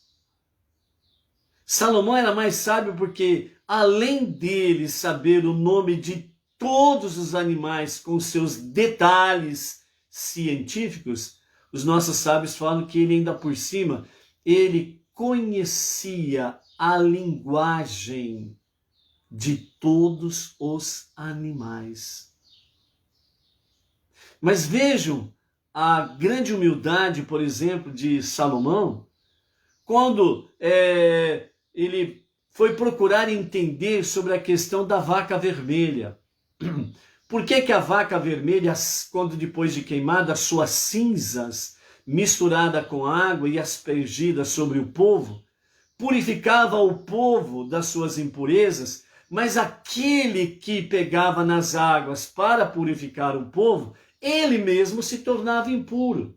Salomão era mais sábio porque, além dele saber o nome de todos os animais com seus detalhes científicos, os nossos sábios falam que ele ainda por cima, ele conhecia a linguagem de todos os animais. Mas vejam a grande humildade, por exemplo, de Salomão, quando ele foi procurar entender sobre a questão da vaca vermelha. Por que a vaca vermelha, quando depois de queimada, as suas cinzas misturada com água e aspergida sobre o povo, purificava o povo das suas impurezas, mas aquele que pegava nas águas para purificar o povo, ele mesmo se tornava impuro.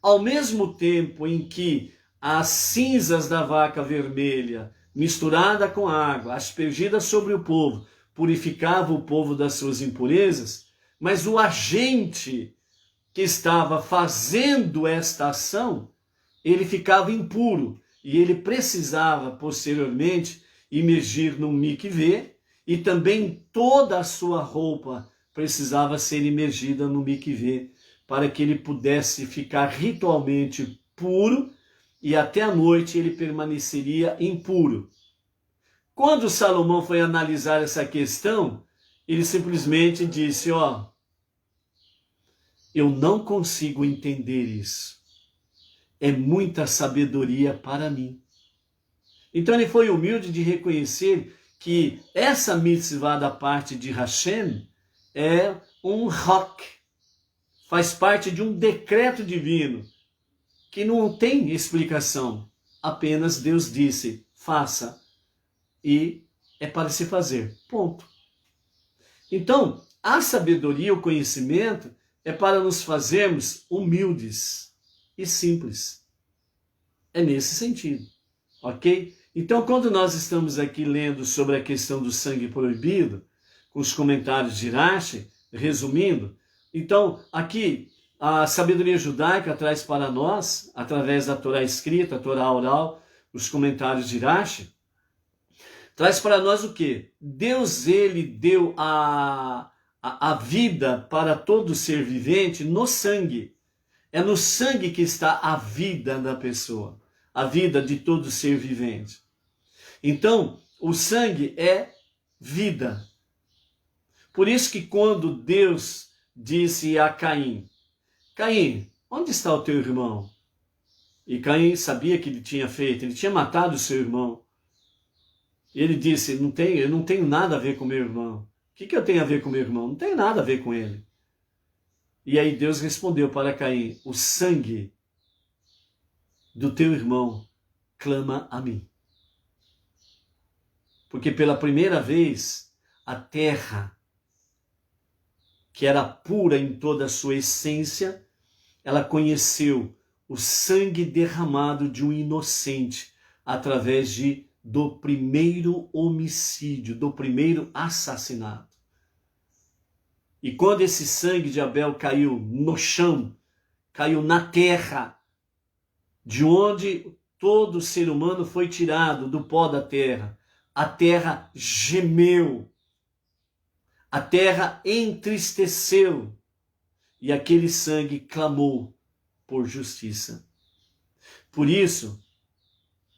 Ao mesmo tempo em que as cinzas da vaca vermelha, misturada com água, aspergida sobre o povo, purificava o povo das suas impurezas, mas o agente que estava fazendo esta ação, ele ficava impuro e ele precisava posteriormente imergir no mikvê e também toda a sua roupa precisava ser imergida no mikvê para que ele pudesse ficar ritualmente puro e até a noite ele permaneceria impuro. Quando Salomão foi analisar essa questão, ele simplesmente disse, eu não consigo entender isso. É muita sabedoria para mim. Então ele foi humilde de reconhecer que essa mitzvah da parte de Hashem é um hak, faz parte de um decreto divino, que não tem explicação. apenas Deus disse, faça, e é para se fazer, ponto. Então, a sabedoria, o conhecimento, é para nos fazermos humildes e simples. É nesse sentido, ok? Então, quando nós estamos aqui lendo sobre a questão do sangue proibido, com os comentários de Rashi, resumindo, então, aqui, a sabedoria judaica traz para nós, através da Torá escrita, a Torá oral, os comentários de Rashi, traz para nós o quê? Deus, ele deu a vida para todo ser vivente no sangue. É no sangue que está a vida da pessoa, a vida de todo ser vivente. Então, o sangue é vida. Por isso que quando Deus disse a Caim, Caim, onde está o teu irmão? E Caim sabia que ele tinha feito, ele tinha matado o seu irmão. Ele disse, eu não tenho nada a ver com meu irmão. O que eu tenho a ver com meu irmão? Não tenho nada a ver com ele. E aí Deus respondeu para Caim, o sangue do teu irmão clama a mim. Porque pela primeira vez, a terra, que era pura em toda a sua essência, ela conheceu o sangue derramado de um inocente através do primeiro homicídio, do primeiro assassinato. E quando esse sangue de Abel caiu no chão, caiu na terra, de onde todo ser humano foi tirado do pó da terra, a terra gemeu, a terra entristeceu, e aquele sangue clamou por justiça. Por isso,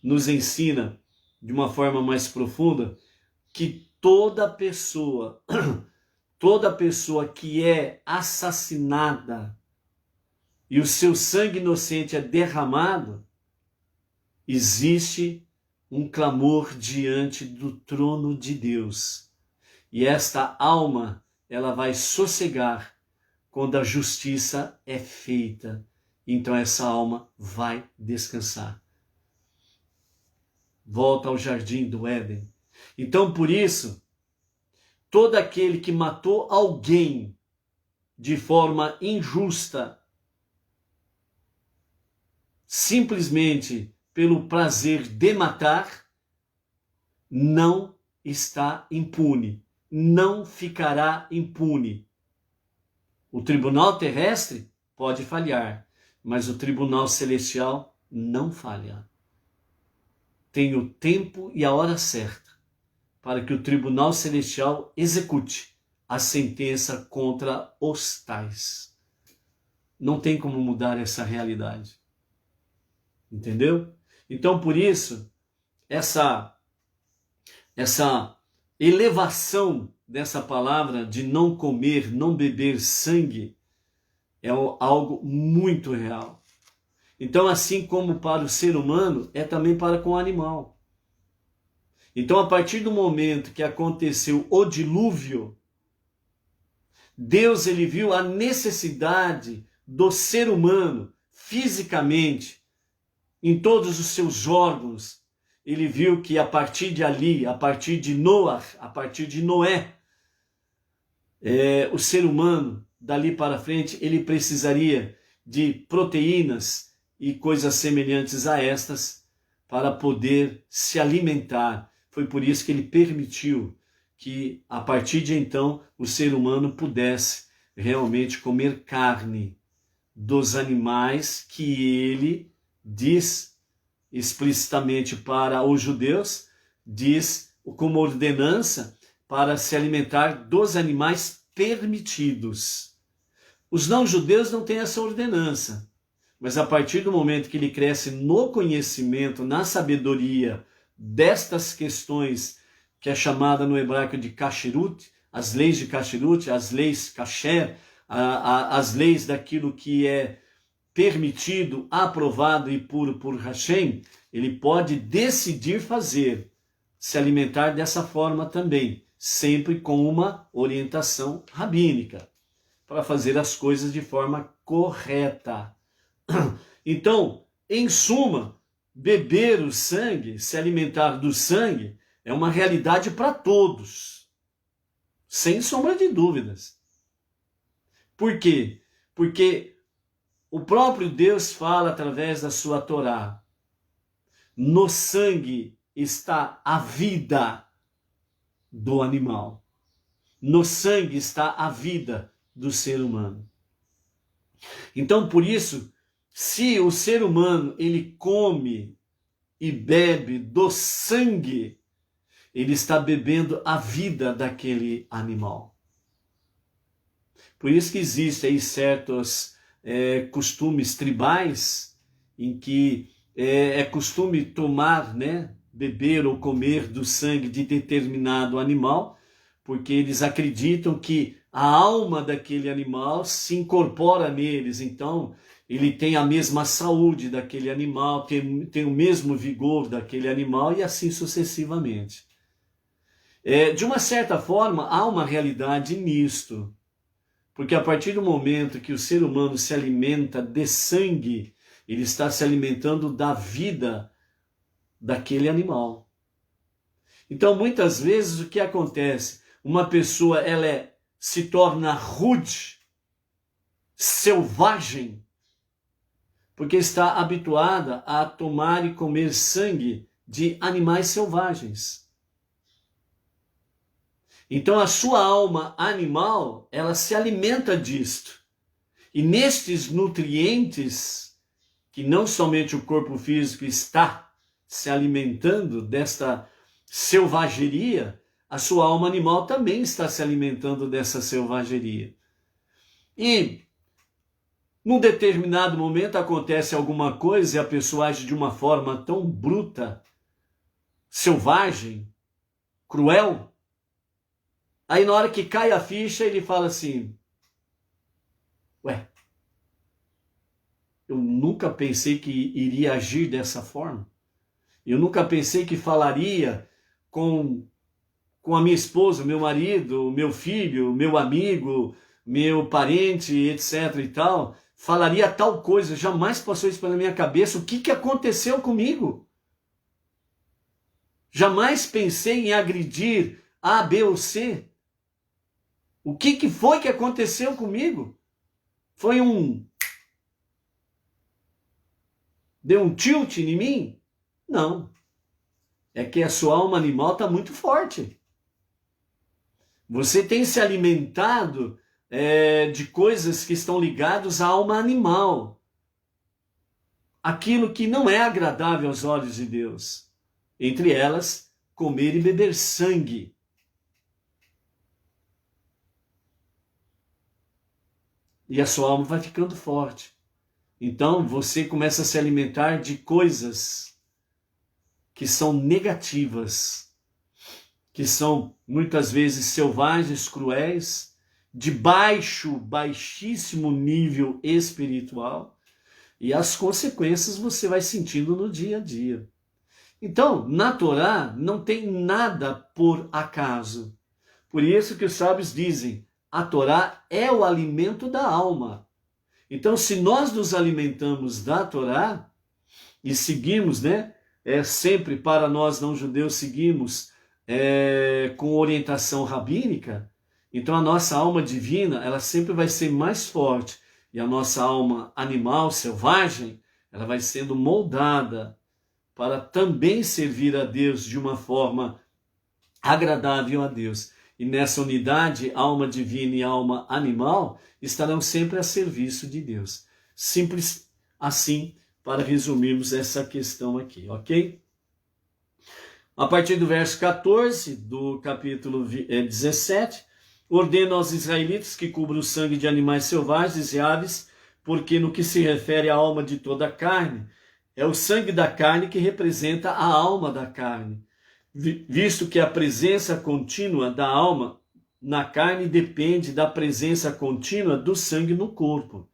nos ensina, de uma forma mais profunda, que toda pessoa que é assassinada e o seu sangue inocente é derramado, existe um clamor diante do trono de Deus. E esta alma, ela vai sossegar quando a justiça é feita. Então essa alma vai descansar. Volta ao jardim do Éden. Então por isso, todo aquele que matou alguém de forma injusta, simplesmente pelo prazer de matar, não está impune, não ficará impune. O tribunal terrestre pode falhar, mas o tribunal celestial não falha. Tem o tempo e a hora certa para que o tribunal celestial execute a sentença contra os tais. Não tem como mudar essa realidade. Entendeu? Então, por isso, essa elevação dessa palavra de não comer, não beber sangue, é algo muito real. Então, assim como para o ser humano, é também para com o animal. Então, a partir do momento que aconteceu o dilúvio, Deus, ele viu a necessidade do ser humano, fisicamente, em todos os seus órgãos. Ele viu que a partir de ali, a partir de Noé, o ser humano, dali para frente, ele precisaria de proteínas e coisas semelhantes a estas para poder se alimentar. Foi por isso que ele permitiu que, a partir de então, o ser humano pudesse realmente comer carne dos animais que ele diz explicitamente para os judeus, diz como ordenança para se alimentar dos animais permitidos. Os não-judeus não têm essa ordenança, mas a partir do momento que ele cresce no conhecimento, na sabedoria destas questões, que é chamada no hebraico de kasherut, as leis de kasherut, as leis kasher, as leis daquilo que é permitido, aprovado e puro por Hashem, ele pode decidir fazer, se alimentar dessa forma também, sempre com uma orientação rabínica, para fazer as coisas de forma correta. Então, em suma, beber o sangue, se alimentar do sangue, é uma realidade para todos, sem sombra de dúvidas. Por quê? Porque o próprio Deus fala através da sua Torá. No sangue está a vida do animal. No sangue está a vida do ser humano. Então, por isso, se o ser humano ele come e bebe do sangue, ele está bebendo a vida daquele animal. Por isso que existem aí certos costumes tribais em que é costume tomar, beber ou comer do sangue de determinado animal, porque eles acreditam que a alma daquele animal se incorpora neles, então ele tem a mesma saúde daquele animal, tem o mesmo vigor daquele animal e assim sucessivamente. De uma certa forma, há uma realidade nisto, porque a partir do momento que o ser humano se alimenta de sangue, ele está se alimentando da vida daquele animal. Então, muitas vezes, o que acontece? Uma pessoa se torna rude, selvagem, porque está habituada a tomar e comer sangue de animais selvagens. Então a sua alma animal, ela se alimenta disto. E nestes nutrientes, que não somente o corpo físico está se alimentando desta selvageria, a sua alma animal também está se alimentando dessa selvageria. E num determinado momento acontece alguma coisa e a pessoa age de uma forma tão bruta, selvagem, cruel. Aí na hora que cai a ficha, ele fala assim, ué, eu nunca pensei que iria agir dessa forma. Eu nunca pensei que falaria com a minha esposa, meu marido, meu filho, meu amigo, meu parente, etc. e tal. Falaria tal coisa, jamais passou isso pela minha cabeça. O que aconteceu comigo? Jamais pensei em agredir A, B ou C. O que foi que aconteceu comigo? Foi deu um tilt em mim? Não. É que a sua alma animal está muito forte. Você tem se alimentado de coisas que estão ligadas à alma animal. Aquilo que não é agradável aos olhos de Deus. Entre elas, comer e beber sangue. E a sua alma vai ficando forte. Então você começa a se alimentar de coisas que são negativas, que são muitas vezes selvagens, cruéis, de baixíssimo nível espiritual, e as consequências você vai sentindo no dia a dia. Então, na Torá não tem nada por acaso. Por isso que os sábios dizem, a Torá é o alimento da alma. Então, se nós nos alimentamos da Torá e seguimos, sempre para nós não-judeus seguimos com orientação rabínica, então a nossa alma divina, ela sempre vai ser mais forte. E a nossa alma animal, selvagem, ela vai sendo moldada para também servir a Deus de uma forma agradável a Deus. E nessa unidade, alma divina e alma animal estarão sempre a serviço de Deus. Simples assim, para resumirmos essa questão aqui, ok? A partir do verso 14 do capítulo 17, ordena aos israelitas que cubram o sangue de animais selvagens e aves, porque no que se refere à alma de toda a carne, é o sangue da carne que representa a alma da carne, visto que a presença contínua da alma na carne depende da presença contínua do sangue no corpo.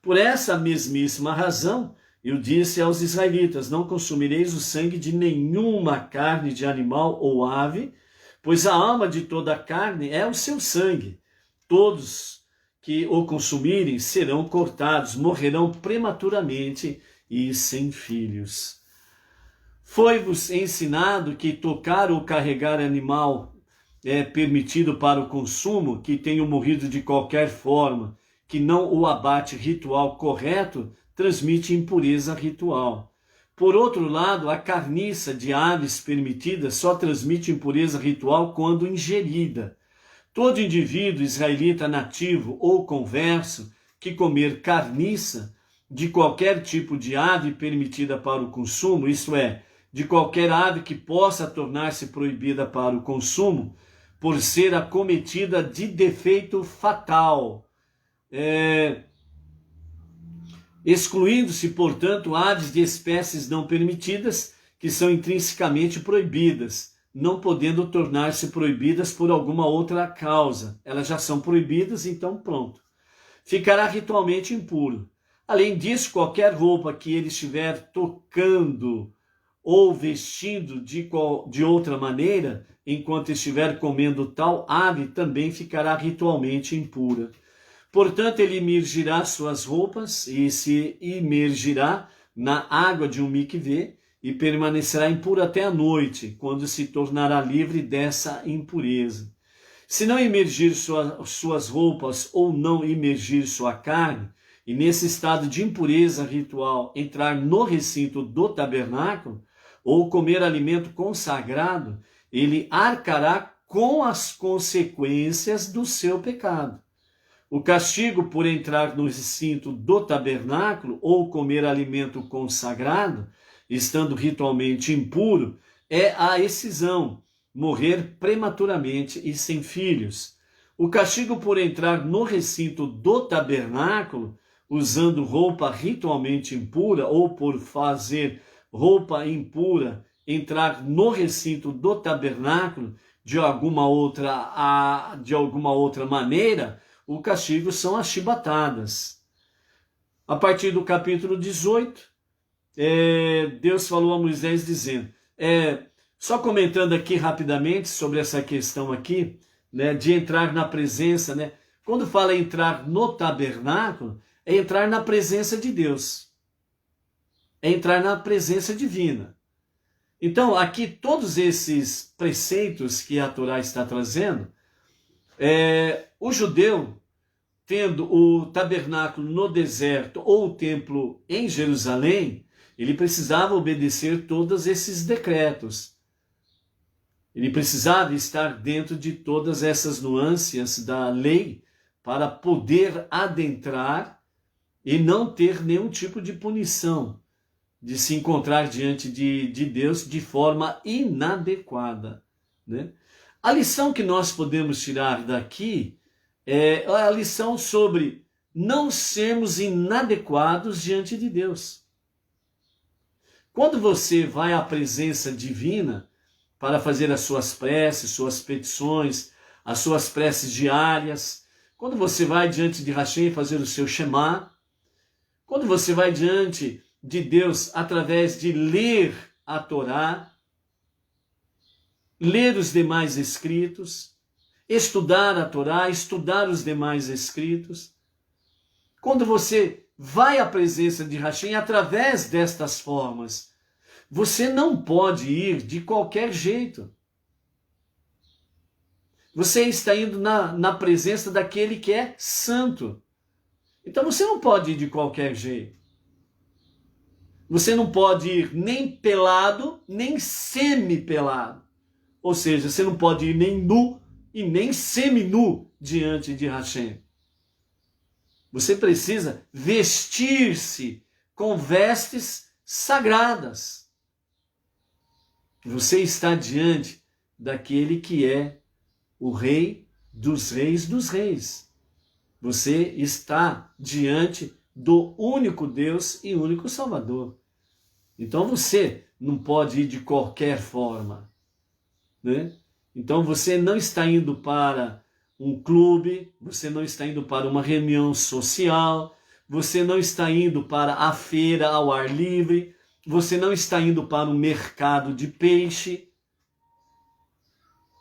Por essa mesmíssima razão, eu disse aos israelitas, não consumireis o sangue de nenhuma carne de animal ou ave, pois a alma de toda a carne é o seu sangue. Todos que o consumirem serão cortados, morrerão prematuramente e sem filhos. Foi-vos ensinado que tocar ou carregar animal é permitido para o consumo, que tenham morrido de qualquer forma, que não o abate ritual correto, transmite impureza ritual. Por outro lado, a carniça de aves permitida só transmite impureza ritual quando ingerida. Todo indivíduo israelita nativo ou converso que comer carniça de qualquer tipo de ave permitida para o consumo, isto é, de qualquer ave que possa tornar-se proibida para o consumo, por ser acometida de defeito fatal, excluindo-se, portanto, aves de espécies não permitidas, que são intrinsecamente proibidas, não podendo tornar-se proibidas por alguma outra causa. Elas já são proibidas, então pronto. Ficará ritualmente impuro. Além disso, qualquer roupa que ele estiver tocando ou vestindo de outra maneira, enquanto estiver comendo tal ave, também ficará ritualmente impura. Portanto, ele imergirá suas roupas e se imergirá na água de um mikvê e permanecerá impuro até a noite, quando se tornará livre dessa impureza. Se não imergir suas roupas ou não imergir sua carne, e nesse estado de impureza ritual entrar no recinto do tabernáculo, ou comer alimento consagrado, ele arcará com as consequências do seu pecado. O castigo por entrar no recinto do tabernáculo ou comer alimento consagrado, estando ritualmente impuro, é a excisão, morrer prematuramente e sem filhos. O castigo por entrar no recinto do tabernáculo, usando roupa ritualmente impura ou por fazer roupa impura, entrar no recinto do tabernáculo de alguma outra maneira, o castigo são as chibatadas. A partir do capítulo 18, Deus falou a Moisés dizendo, só comentando aqui rapidamente sobre essa questão aqui, né, de entrar na presença, né? Quando fala entrar no tabernáculo, é entrar na presença de Deus. É entrar na presença divina. Então, aqui todos esses preceitos que a Torá está trazendo, o judeu, tendo o tabernáculo no deserto ou o templo em Jerusalém, ele precisava obedecer todos esses decretos. Ele precisava estar dentro de todas essas nuances da lei para poder adentrar e não ter nenhum tipo de punição, de se encontrar diante de Deus de forma inadequada, né? A lição que nós podemos tirar daqui é a lição sobre não sermos inadequados diante de Deus. Quando você vai à presença divina para fazer as suas preces, suas petições, as suas preces diárias, quando você vai diante de Hashem fazer o seu Shema, quando você vai diante de Deus através de ler a Torá, ler os demais escritos, estudar a Torá, estudar os demais escritos. Quando você vai à presença de Hashem através destas formas, você não pode ir de qualquer jeito. Você está indo na presença daquele que é santo. Então você não pode ir de qualquer jeito. Você não pode ir nem pelado, nem semi-pelado. Ou seja, você não pode ir nem nu e nem semi-nu diante de Hashem. Você precisa vestir-se com vestes sagradas. Você está diante daquele que é o Rei dos Reis. Você está diante do único Deus e único Salvador. Então você não pode ir de qualquer forma, né? Então você não está indo para um clube, você não está indo para uma reunião social, você não está indo para a feira ao ar livre, você não está indo para um mercado de peixe.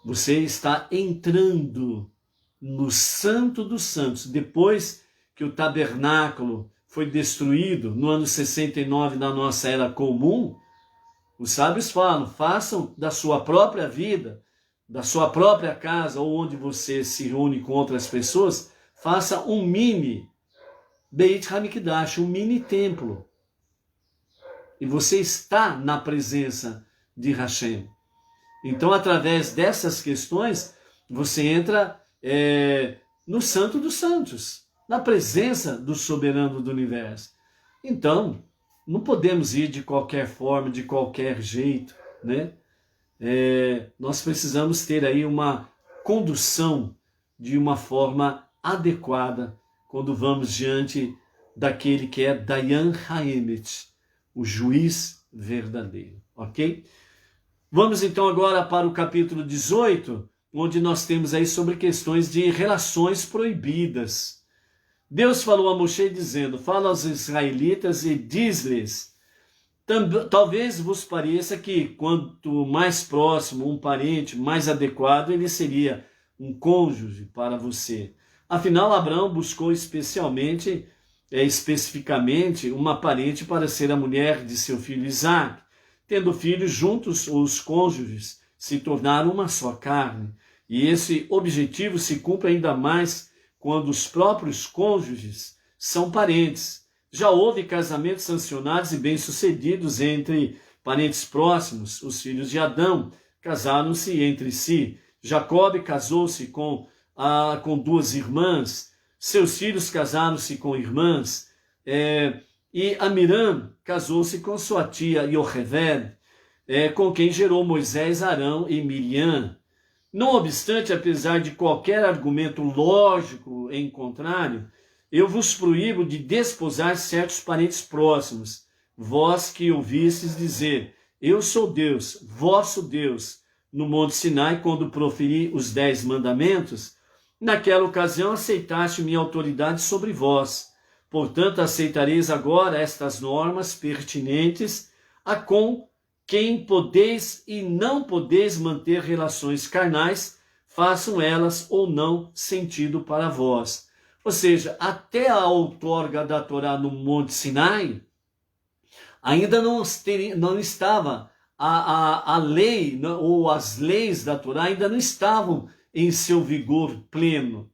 Você está entrando no Santo dos Santos. Depois que o tabernáculo foi destruído no ano 69 da nossa era comum, Os sábios falam, façam da sua própria vida, da sua própria casa, ou onde você se reúne com outras pessoas, faça um mini Beit HaMikdash, um mini templo. E você está na presença de Hashem. Então, através dessas questões, você entra no Santo dos Santos, na presença do soberano do universo. Então, não podemos ir de qualquer forma, de qualquer jeito, né? Nós precisamos ter aí uma condução de uma forma adequada quando vamos diante daquele que é Dayan Haemet, o juiz verdadeiro, ok? Vamos então agora para o capítulo 18, onde nós temos aí sobre questões de relações proibidas. Deus falou a Moshe dizendo, fala aos israelitas e diz-lhes, talvez vos pareça que quanto mais próximo um parente, mais adequado ele seria um cônjuge para você. Afinal, Abraão buscou especificamente uma parente para ser a mulher de seu filho Isaque. Tendo filhos juntos, os cônjuges se tornaram uma só carne. E esse objetivo se cumpre ainda mais quando os próprios cônjuges são parentes. Já houve casamentos sancionados e bem-sucedidos entre parentes próximos. Os filhos de Adão casaram-se entre si. Jacob casou-se com duas irmãs. Seus filhos casaram-se com irmãs. E Amiram casou-se com sua tia Yocheved, com quem gerou Moisés, Arão e Miriam. Não obstante, apesar de qualquer argumento lógico em contrário, eu vos proíbo de desposar certos parentes próximos, vós que ouvistes dizer, eu sou Deus, vosso Deus, no Monte Sinai, quando proferi os 10 mandamentos, naquela ocasião aceitaste minha autoridade sobre vós. Portanto, aceitareis agora estas normas pertinentes a com quem podeis e não podeis manter relações carnais, façam elas ou não sentido para vós. Ou seja, até a outorga da Torá no Monte Sinai, ainda não estava a lei, ou as leis da Torá ainda não estavam em seu vigor pleno.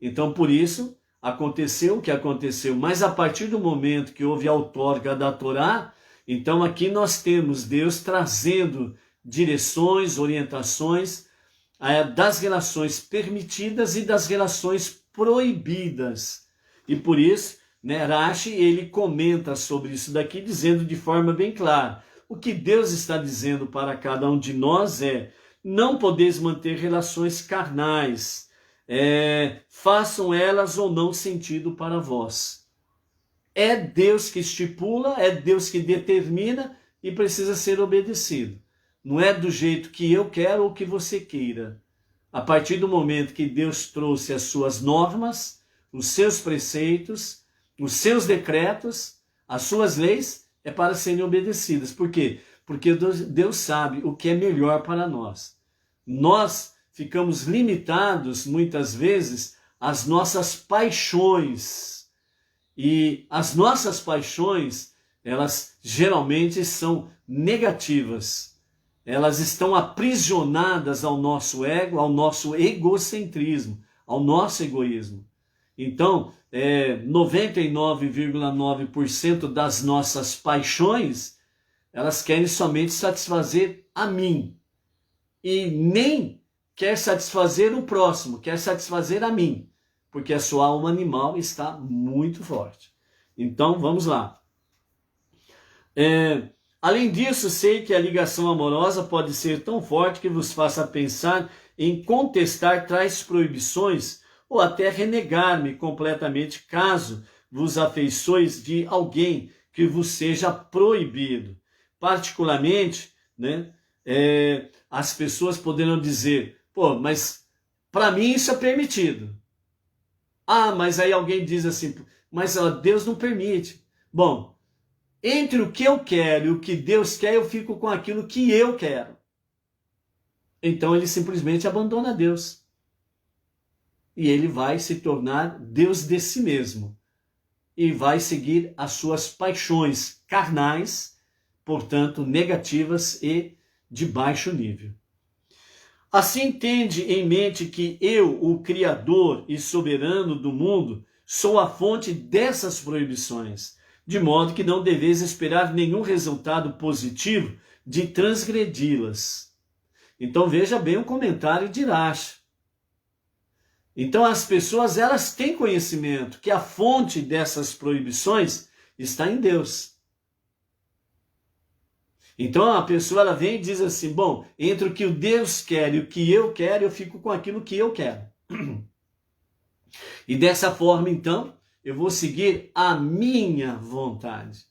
Então, por isso, aconteceu o que aconteceu. Mas a partir do momento que houve a outorga da Torá, então aqui nós temos Deus trazendo direções, orientações das relações permitidas e das relações proibidas. E por isso, Rashi, ele comenta sobre isso daqui, dizendo de forma bem clara, o que Deus está dizendo para cada um de nós não podeis manter relações carnais, façam elas ou não sentido para vós. É Deus que estipula, é Deus que determina e precisa ser obedecido. Não é do jeito que eu quero ou que você queira. A partir do momento que Deus trouxe as suas normas, os seus preceitos, os seus decretos, as suas leis, é para serem obedecidas. Por quê? Porque Deus sabe o que é melhor para nós. Nós ficamos limitados, muitas vezes, às nossas paixões. E as nossas paixões, elas geralmente são negativas. Elas estão aprisionadas ao nosso ego, ao nosso egocentrismo, ao nosso egoísmo. Então, 99,9% das nossas paixões, elas querem somente satisfazer a mim. E nem quer satisfazer o próximo, quer satisfazer a mim. Porque a sua alma animal está muito forte. Então, vamos lá. Além disso, sei que a ligação amorosa pode ser tão forte que vos faça pensar em contestar tais proibições ou até renegar-me completamente caso vos afeiçoeis de alguém que vos seja proibido. Particularmente, as pessoas poderão dizer, mas para mim isso é permitido. Mas aí alguém diz assim, mas Deus não permite. Bom, entre o que eu quero e o que Deus quer, eu fico com aquilo que eu quero. Então ele simplesmente abandona Deus. E ele vai se tornar Deus de si mesmo. E vai seguir as suas paixões carnais, portanto, negativas e de baixo nível. Assim tende em mente que eu, o Criador e soberano do mundo, sou a fonte dessas proibições, de modo que não deveis esperar nenhum resultado positivo de transgredi-las. Então veja bem o comentário de Irache. Então as pessoas, elas têm conhecimento que a fonte dessas proibições está em Deus. Então a pessoa, ela vem e diz assim, bom, entre o que o Deus quer e o que eu quero, eu fico com aquilo que eu quero. E dessa forma, então, eu vou seguir a minha vontade.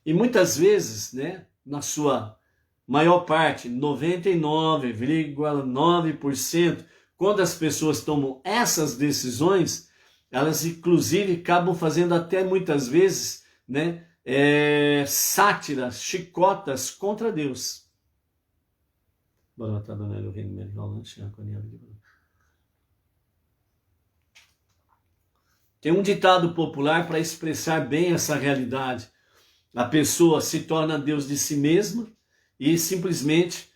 E muitas vezes, né, na sua maior parte, 99,9%, quando as pessoas tomam essas decisões, elas inclusive acabam fazendo até muitas vezes, né, sátiras, chicotas contra Deus. Tem um ditado popular para expressar bem essa realidade. A pessoa se torna Deus de si mesma e simplesmente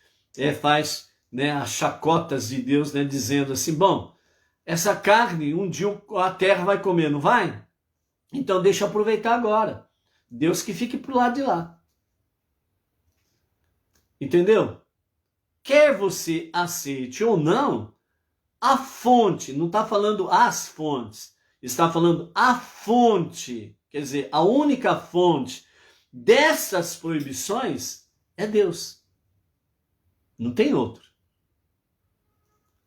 faz, né, as chacotas de Deus, né, dizendo assim, bom, essa carne um dia a terra vai comer, não vai? Então deixa eu aproveitar agora. Deus que fique pro lado de lá. Entendeu? Quer você aceite ou não, a fonte, não está falando as fontes, está falando a fonte, quer dizer, a única fonte dessas proibições é Deus. Não tem outro.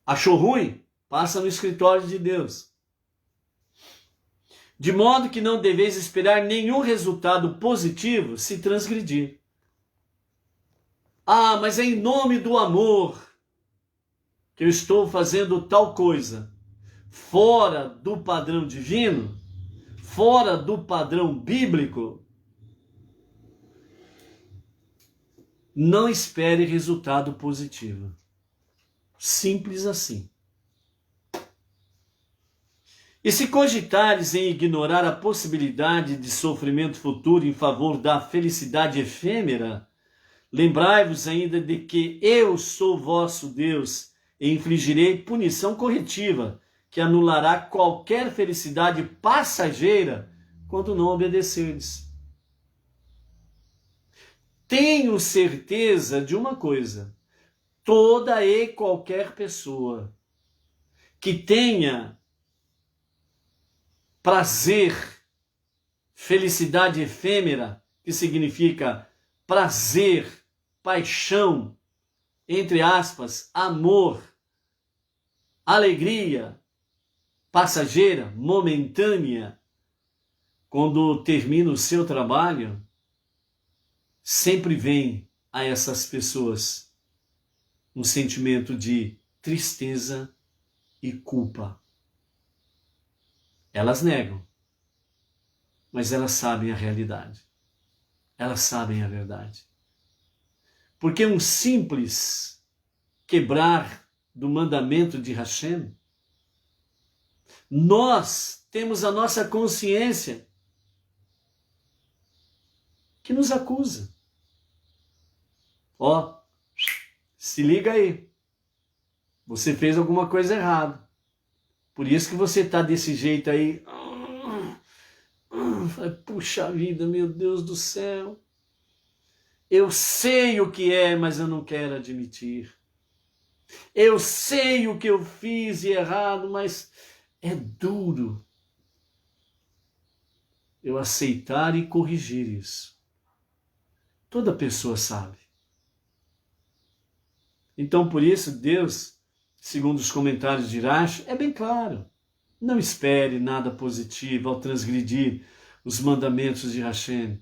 Achou ruim? Passa no escritório de Deus. De modo que não deveis esperar nenhum resultado positivo se transgredir. Ah, mas é em nome do amor que eu estou fazendo tal coisa. Fora do padrão divino, fora do padrão bíblico, não espere resultado positivo. Simples assim. E se cogitares em ignorar a possibilidade de sofrimento futuro em favor da felicidade efêmera, lembrai-vos ainda de que eu sou vosso Deus e infligirei punição corretiva, que anulará qualquer felicidade passageira quando não obedecerdes. Tenho certeza de uma coisa, toda e qualquer pessoa que tenha prazer, felicidade efêmera, que significa prazer, paixão, entre aspas, amor, alegria passageira, momentânea, quando termina o seu trabalho, sempre vem a essas pessoas um sentimento de tristeza e culpa. Elas negam, mas elas sabem a realidade. Elas sabem a verdade. Porque um simples quebrar do mandamento de Hashem, nós temos a nossa consciência que nos acusa. Ó, se liga aí. Você fez alguma coisa errada. Por isso que você está desse jeito aí. Puxa vida, meu Deus do céu. Eu sei o que é, mas eu não quero admitir. Eu sei o que eu fiz de errado, mas é duro eu aceitar e corrigir isso. Toda pessoa sabe. Então, por isso, Deus, segundo os comentários de Irache, é bem claro. Não espere nada positivo ao transgredir os mandamentos de Hashem.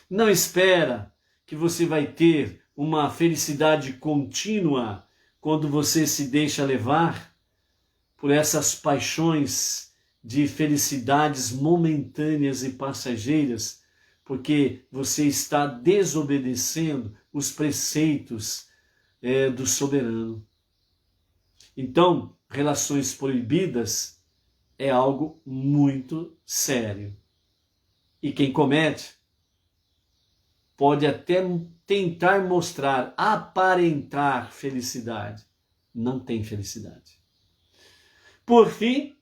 Não espera que você vai ter uma felicidade contínua quando você se deixa levar por essas paixões de felicidades momentâneas e passageiras, porque você está desobedecendo os preceitos do soberano. Então, relações proibidas é algo muito sério. E quem comete pode até tentar mostrar, aparentar felicidade. Não tem felicidade. Por fim,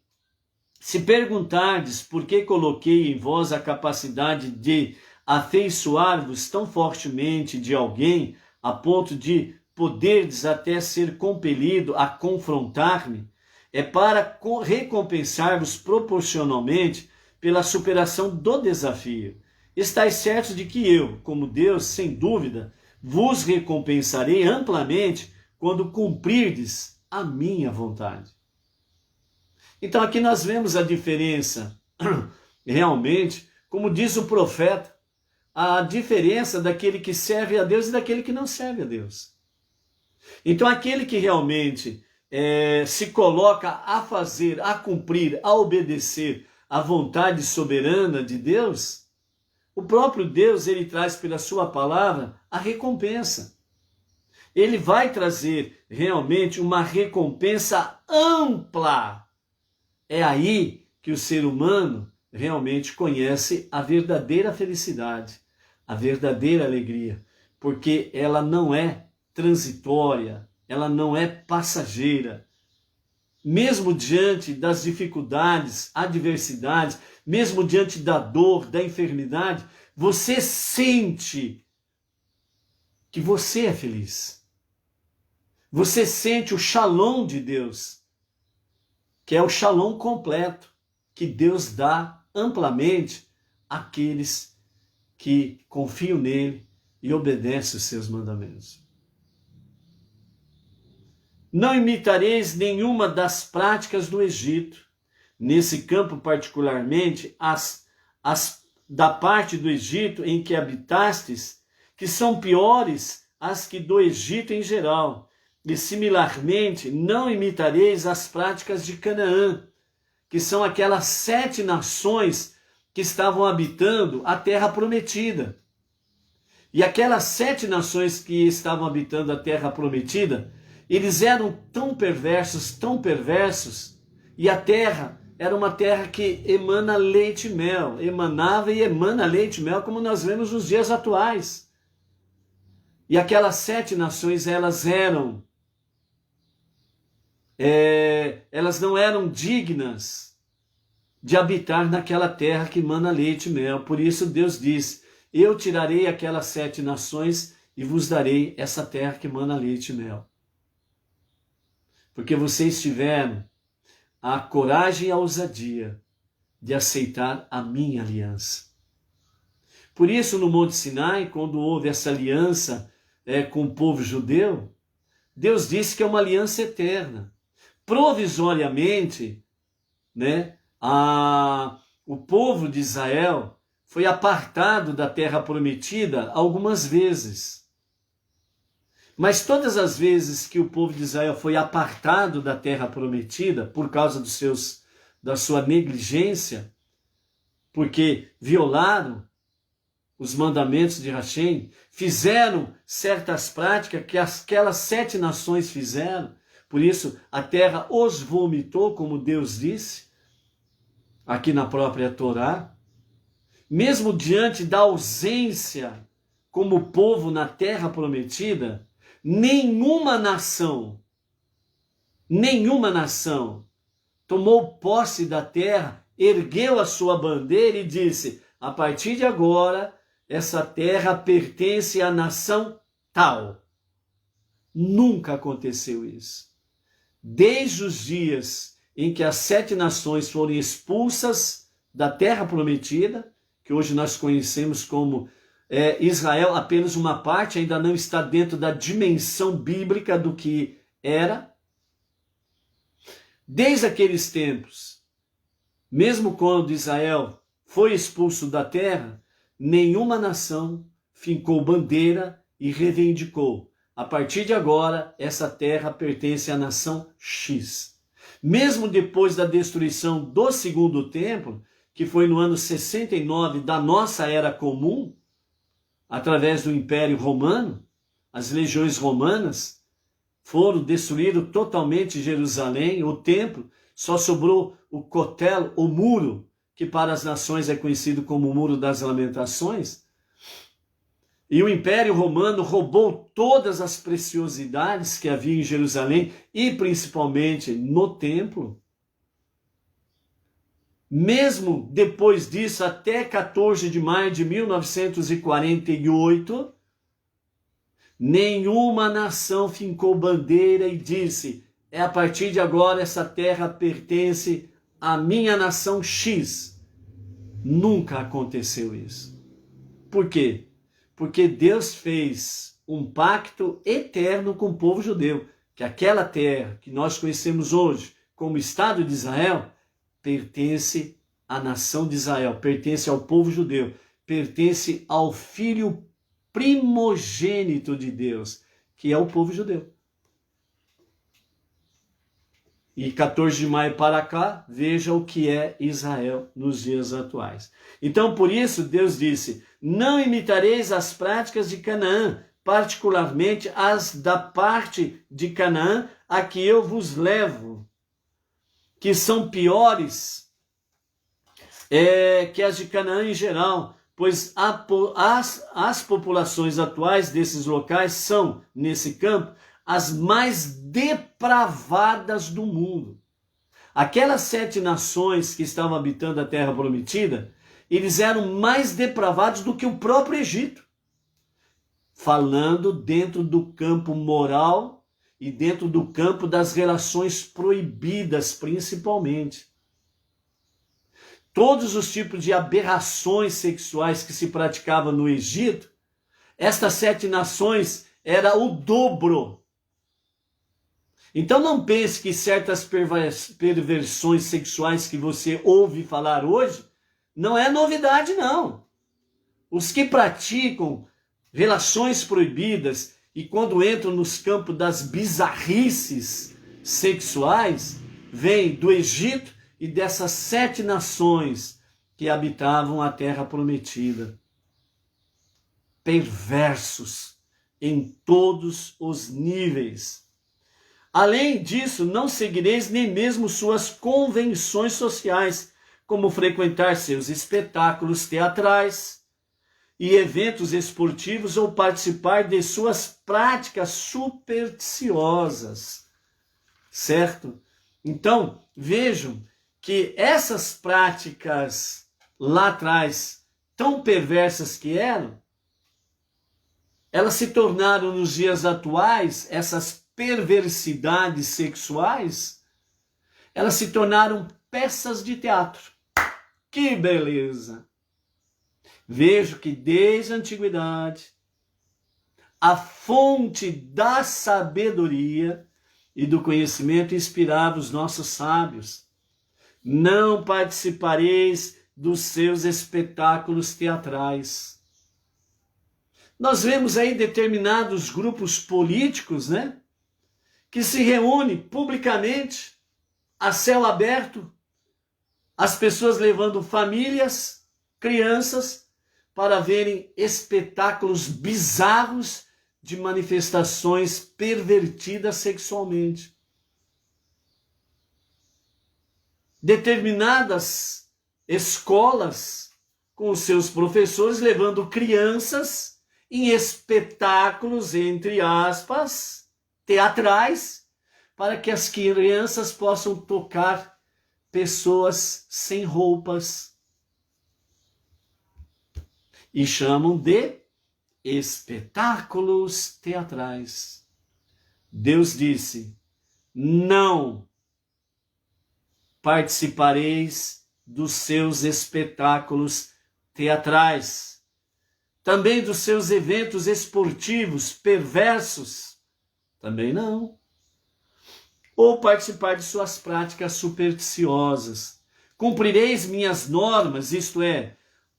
se perguntardes por que coloquei em vós a capacidade de afeiçoar-vos tão fortemente de alguém, a ponto de poderdes até ser compelido a confrontar-me, é para recompensar-vos proporcionalmente pela superação do desafio. Estais certos de que eu, como Deus, sem dúvida, vos recompensarei amplamente quando cumprirdes a minha vontade. Então aqui nós vemos a diferença, realmente, como diz o profeta, a diferença daquele que serve a Deus e daquele que não serve a Deus. Então aquele que realmente se coloca a fazer, a cumprir, a obedecer a vontade soberana de Deus, o próprio Deus, ele traz pela sua palavra a recompensa. Ele vai trazer realmente uma recompensa ampla. É aí que o ser humano realmente conhece a verdadeira felicidade, a verdadeira alegria, porque ela não é transitória, ela não é passageira. Mesmo diante das dificuldades, adversidades, mesmo diante da dor, da enfermidade, você sente que você é feliz. Você sente o shalom de Deus, que é o shalom completo, que Deus dá amplamente àqueles que confiam nele e obedecem os seus mandamentos. Não imitareis nenhuma das práticas do Egito, nesse campo particularmente, as da parte do Egito em que habitastes, que são piores as que do Egito em geral. E similarmente, não imitareis as práticas de Canaã, que são aquelas 7 nações que estavam habitando a terra prometida. E aquelas 7 nações que estavam habitando a terra prometida, eles eram tão perversos, e a terra era uma terra que emana leite e mel, emanava e emana leite e mel, como nós vemos nos dias atuais. E aquelas 7 nações, elas não eram dignas de habitar naquela terra que emana leite e mel. Por isso Deus diz: eu tirarei aquelas 7 nações e vos darei essa terra que emana leite e mel. Porque vocês tiveram a coragem e a ousadia de aceitar a minha aliança. Por isso, no Monte Sinai, quando houve essa aliança com o povo judeu, Deus disse que é uma aliança eterna. Provisoriamente, o povo de Israel foi apartado da terra prometida algumas vezes. Mas todas as vezes que o povo de Israel foi apartado da terra prometida por causa da sua negligência, porque violaram os mandamentos de Hashem, fizeram certas práticas que aquelas 7 nações fizeram, por isso a terra os vomitou, como Deus disse, aqui na própria Torá. Mesmo diante da ausência como povo na terra prometida, nenhuma nação tomou posse da terra, ergueu a sua bandeira e disse: a partir de agora, essa terra pertence à nação tal. Nunca aconteceu isso. Desde os dias em que as 7 nações foram expulsas da terra prometida, que hoje nós conhecemos como Israel, apenas uma parte, ainda não está dentro da dimensão bíblica do que era. Desde aqueles tempos, mesmo quando Israel foi expulso da terra, nenhuma nação fincou bandeira e reivindicou: a partir de agora, essa terra pertence à nação X. Mesmo depois da destruição do segundo templo, que foi no ano 69 da nossa era comum, através do Império Romano, as legiões romanas foram destruíram totalmente Jerusalém, o templo, só sobrou o cotel, o muro, que para as nações é conhecido como o Muro das Lamentações. E o Império Romano roubou todas as preciosidades que havia em Jerusalém e principalmente no templo. Mesmo depois disso, até 14 de maio de 1948, nenhuma nação fincou bandeira e disse: a partir de agora essa terra pertence à minha nação X. Nunca aconteceu isso. Por quê? Porque Deus fez um pacto eterno com o povo judeu, que aquela terra que nós conhecemos hoje como Estado de Israel pertence à nação de Israel, pertence ao povo judeu, pertence ao filho primogênito de Deus, que é o povo judeu. E 14 de maio para cá, veja o que é Israel nos dias atuais. Então, por isso, Deus disse: não imitareis as práticas de Canaã, particularmente as da parte de Canaã a que eu vos levo, que são piores que as de Canaã em geral, pois as populações atuais desses locais são, nesse campo, as mais depravadas do mundo. Aquelas 7 nações que estavam habitando a terra prometida, eles eram mais depravados do que o próprio Egito. Falando dentro do campo moral e dentro do campo das relações proibidas, principalmente. Todos os tipos de aberrações sexuais que se praticavam no Egito, estas 7 nações era o dobro. Então não pense que certas perversões sexuais que você ouve falar hoje não é novidade, não. Os que praticam relações proibidas e quando entram nos campos das bizarrices sexuais, vêm do Egito e dessas 7 nações que habitavam a terra prometida. Perversos em todos os níveis. Além disso, não seguireis nem mesmo suas convenções sociais, como frequentar seus espetáculos teatrais e eventos esportivos ou participar de suas práticas supersticiosas. Certo? Então, vejam que essas práticas lá atrás, tão perversas que eram, elas se tornaram nos dias atuais, essas perversidades sexuais, elas se tornaram peças de teatro. Que beleza! Vejo que desde a antiguidade, a fonte da sabedoria e do conhecimento inspirava os nossos sábios. Não participareis dos seus espetáculos teatrais. Nós vemos aí determinados grupos políticos, né? Que se reúnem publicamente, a céu aberto, as pessoas levando famílias, crianças, para verem espetáculos bizarros de manifestações pervertidas sexualmente. Determinadas escolas, com os seus professores, levando crianças em espetáculos, entre aspas, teatrais, para que as crianças possam tocar pessoas sem roupas. E chamam de espetáculos teatrais. Deus disse: não participareis dos seus espetáculos teatrais, também dos seus eventos esportivos perversos, também não. Ou participar de suas práticas supersticiosas. Cumprireis minhas normas, isto é,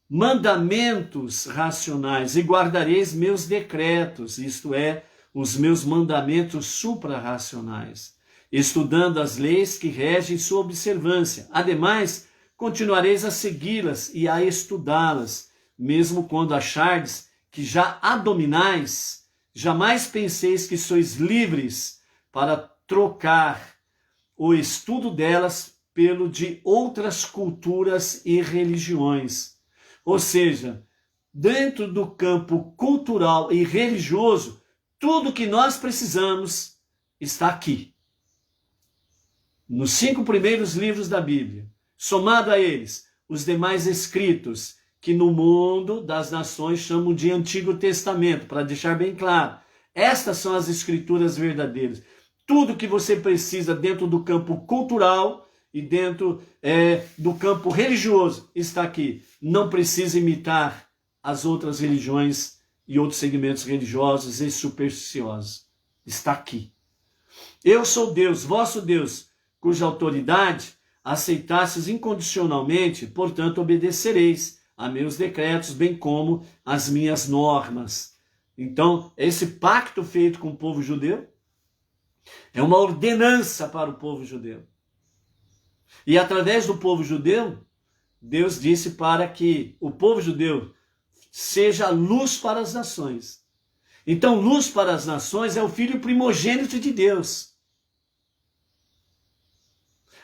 mandamentos racionais, e guardareis meus decretos, isto é, os meus mandamentos suprarracionais, estudando as leis que regem sua observância. Ademais, continuareis a segui-las e a estudá-las, mesmo quando achardes que já a dominais, jamais penseis que sois livres para trocar o estudo delas pelo de outras culturas e religiões. Ou seja, dentro do campo cultural e religioso, tudo que nós precisamos está aqui. Nos 5 primeiros livros da Bíblia, somado a eles, os demais escritos, que no mundo das nações chamam de Antigo Testamento, para deixar bem claro. Estas são as escrituras verdadeiras. Tudo que você precisa dentro do campo cultural e dentro do campo religioso está aqui. Não precisa imitar as outras religiões e outros segmentos religiosos e supersticiosos. Está aqui. Eu sou Deus, vosso Deus, cuja autoridade aceitastes incondicionalmente, portanto obedecereis a meus decretos, bem como as minhas normas. Então, esse pacto feito com o povo judeu é uma ordenança para o povo judeu. E através do povo judeu, Deus disse para que o povo judeu seja luz para as nações. Então, luz para as nações é o filho primogênito de Deus.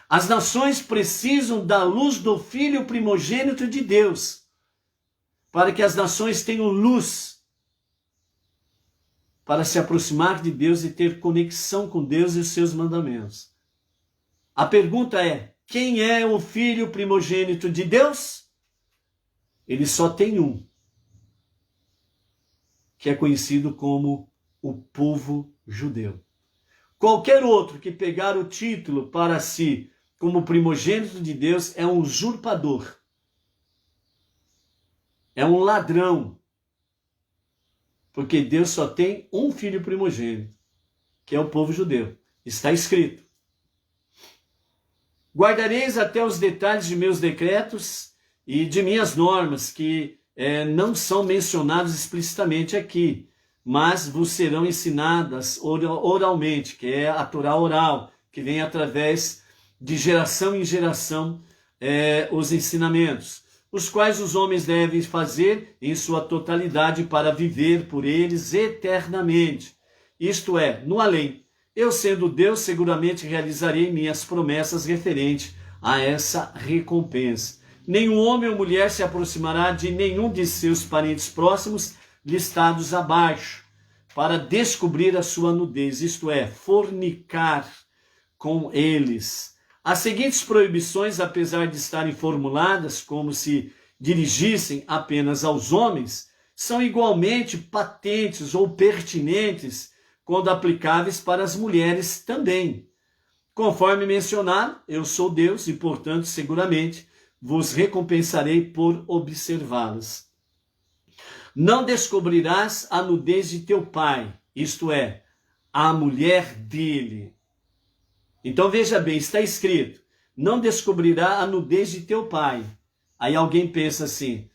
As nações precisam da luz do filho primogênito de Deus, para que as nações tenham luz para se aproximar de Deus e ter conexão com Deus e os seus mandamentos. A pergunta é: quem é o filho primogênito de Deus? Ele só tem um, que é conhecido como o povo judeu. Qualquer outro que pegar o título para si como primogênito de Deus é um usurpador, é um ladrão, porque Deus só tem um filho primogênito, que é o povo judeu. Está escrito: guardareis até os detalhes de meus decretos e de minhas normas, que não são mencionados explicitamente aqui, mas vos serão ensinadas oralmente, que é a Torá oral, que vem através de geração em geração os ensinamentos, os quais os homens devem fazer em sua totalidade para viver por eles eternamente. Isto é, no além. Eu, sendo Deus, seguramente realizarei minhas promessas referente a essa recompensa. Nenhum homem ou mulher se aproximará de nenhum de seus parentes próximos listados abaixo, para descobrir a sua nudez, isto é, fornicar com eles. As seguintes proibições, apesar de estarem formuladas como se dirigissem apenas aos homens, são igualmente patentes ou pertinentes quando aplicáveis para as mulheres também. Conforme mencionado, eu sou Deus e, portanto, seguramente vos recompensarei por observá-las. Não descobrirás a nudez de teu pai, isto é, a mulher dele. Então veja bem, está escrito: não descobrirá a nudez de teu pai. Aí alguém pensa assim: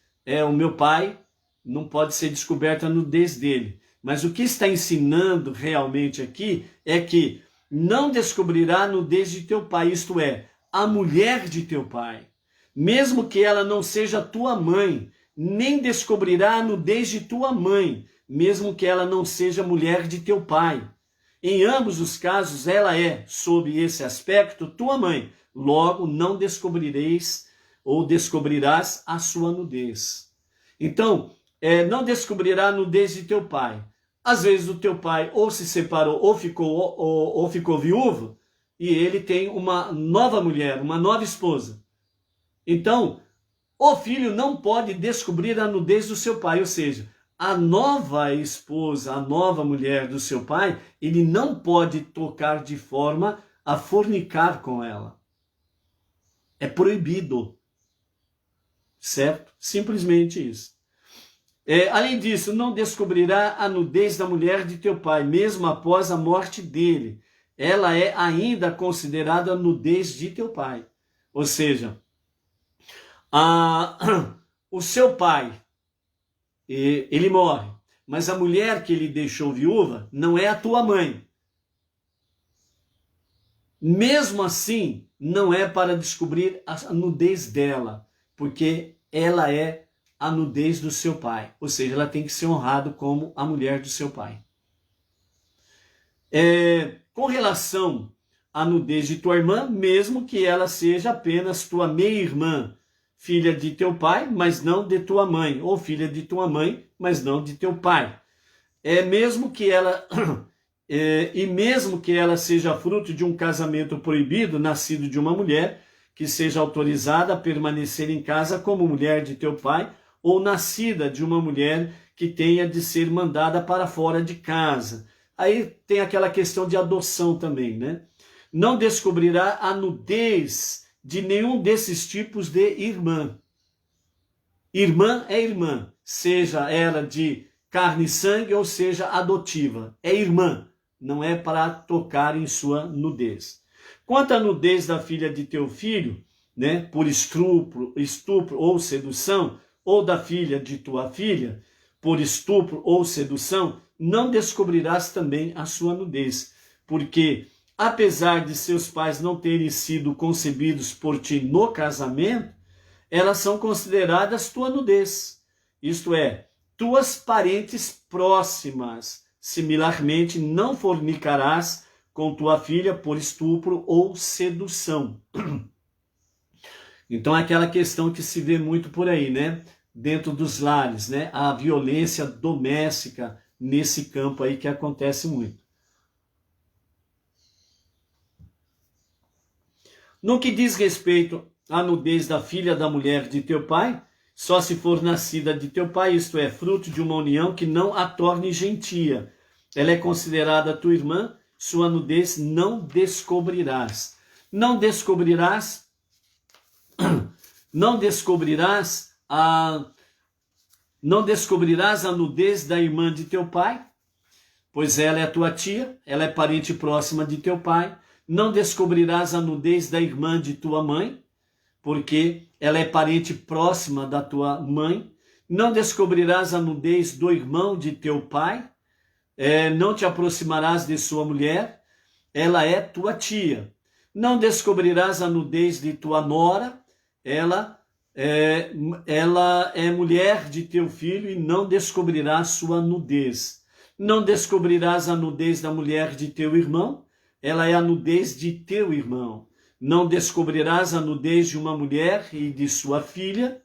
o meu pai não pode ser descoberta a nudez dele. Mas o que está ensinando realmente aqui é que não descobrirá a nudez de teu pai, isto é, a mulher de teu pai. Mesmo que ela não seja tua mãe, nem descobrirá a nudez de tua mãe, mesmo que ela não seja mulher de teu pai. Em ambos os casos, ela é, sob esse aspecto, tua mãe. Logo, não descobrireis ou descobrirás a sua nudez. Então, não descobrirá a nudez de teu pai. Às vezes o teu pai ou se separou ou ficou viúvo e ele tem uma nova mulher, uma nova esposa. Então, o filho não pode descobrir a nudez do seu pai, ou seja, a nova esposa, a nova mulher do seu pai, ele não pode tocar de forma a fornicar com ela. É proibido. Certo? Simplesmente isso. Além disso, não descobrirá a nudez da mulher de teu pai, mesmo após a morte dele. Ela é ainda considerada a nudez de teu pai. Ou seja, o seu pai, ele morre, mas a mulher que ele deixou viúva não é a tua mãe. Mesmo assim, não é para descobrir a nudez dela, porque ela é a nudez do seu pai. Ou seja, ela tem que ser honrada como a mulher do seu pai. Com relação à nudez de tua irmã, mesmo que ela seja apenas tua meia-irmã, filha de teu pai, mas não de tua mãe, ou filha de tua mãe, mas não de teu pai. Mesmo que ela mesmo que ela seja fruto de um casamento proibido, nascido de uma mulher que seja autorizada a permanecer em casa como mulher de teu pai, ou nascida de uma mulher que tenha de ser mandada para fora de casa. Aí tem aquela questão de adoção também, né? Não descobrirá a nudez de nenhum desses tipos de irmã. Irmã é irmã, seja ela de carne e sangue ou seja adotiva. É irmã, não é para tocar em sua nudez. Quanto à nudez da filha de teu filho, né, por estupro ou sedução, ou da filha de tua filha, por estupro ou sedução, não descobrirás também a sua nudez, porque apesar de seus pais não terem sido concebidos por ti no casamento, elas são consideradas tua nudez, isto é, tuas parentes próximas. Similarmente, não fornicarás com tua filha por estupro ou sedução. Então, é aquela questão que se vê muito por aí, né? Dentro dos lares, né? A violência doméstica nesse campo aí que acontece muito. No que diz respeito à nudez da filha da mulher de teu pai, só se for nascida de teu pai, isto é, fruto de uma união que não a torne gentia. Ela é considerada tua irmã, sua nudez não descobrirás. Não descobrirás a nudez da irmã de teu pai, pois ela é tua tia, ela é parente próxima de teu pai. Não descobrirás a nudez da irmã de tua mãe, porque ela é parente próxima da tua mãe. Não descobrirás a nudez do irmão de teu pai. Não te aproximarás de sua mulher, ela é tua tia. Não descobrirás a nudez de tua nora, ela é mulher de teu filho, e não descobrirás sua nudez. Não descobrirás a nudez da mulher de teu irmão, ela é a nudez de teu irmão. Não descobrirás a nudez de uma mulher e de sua filha.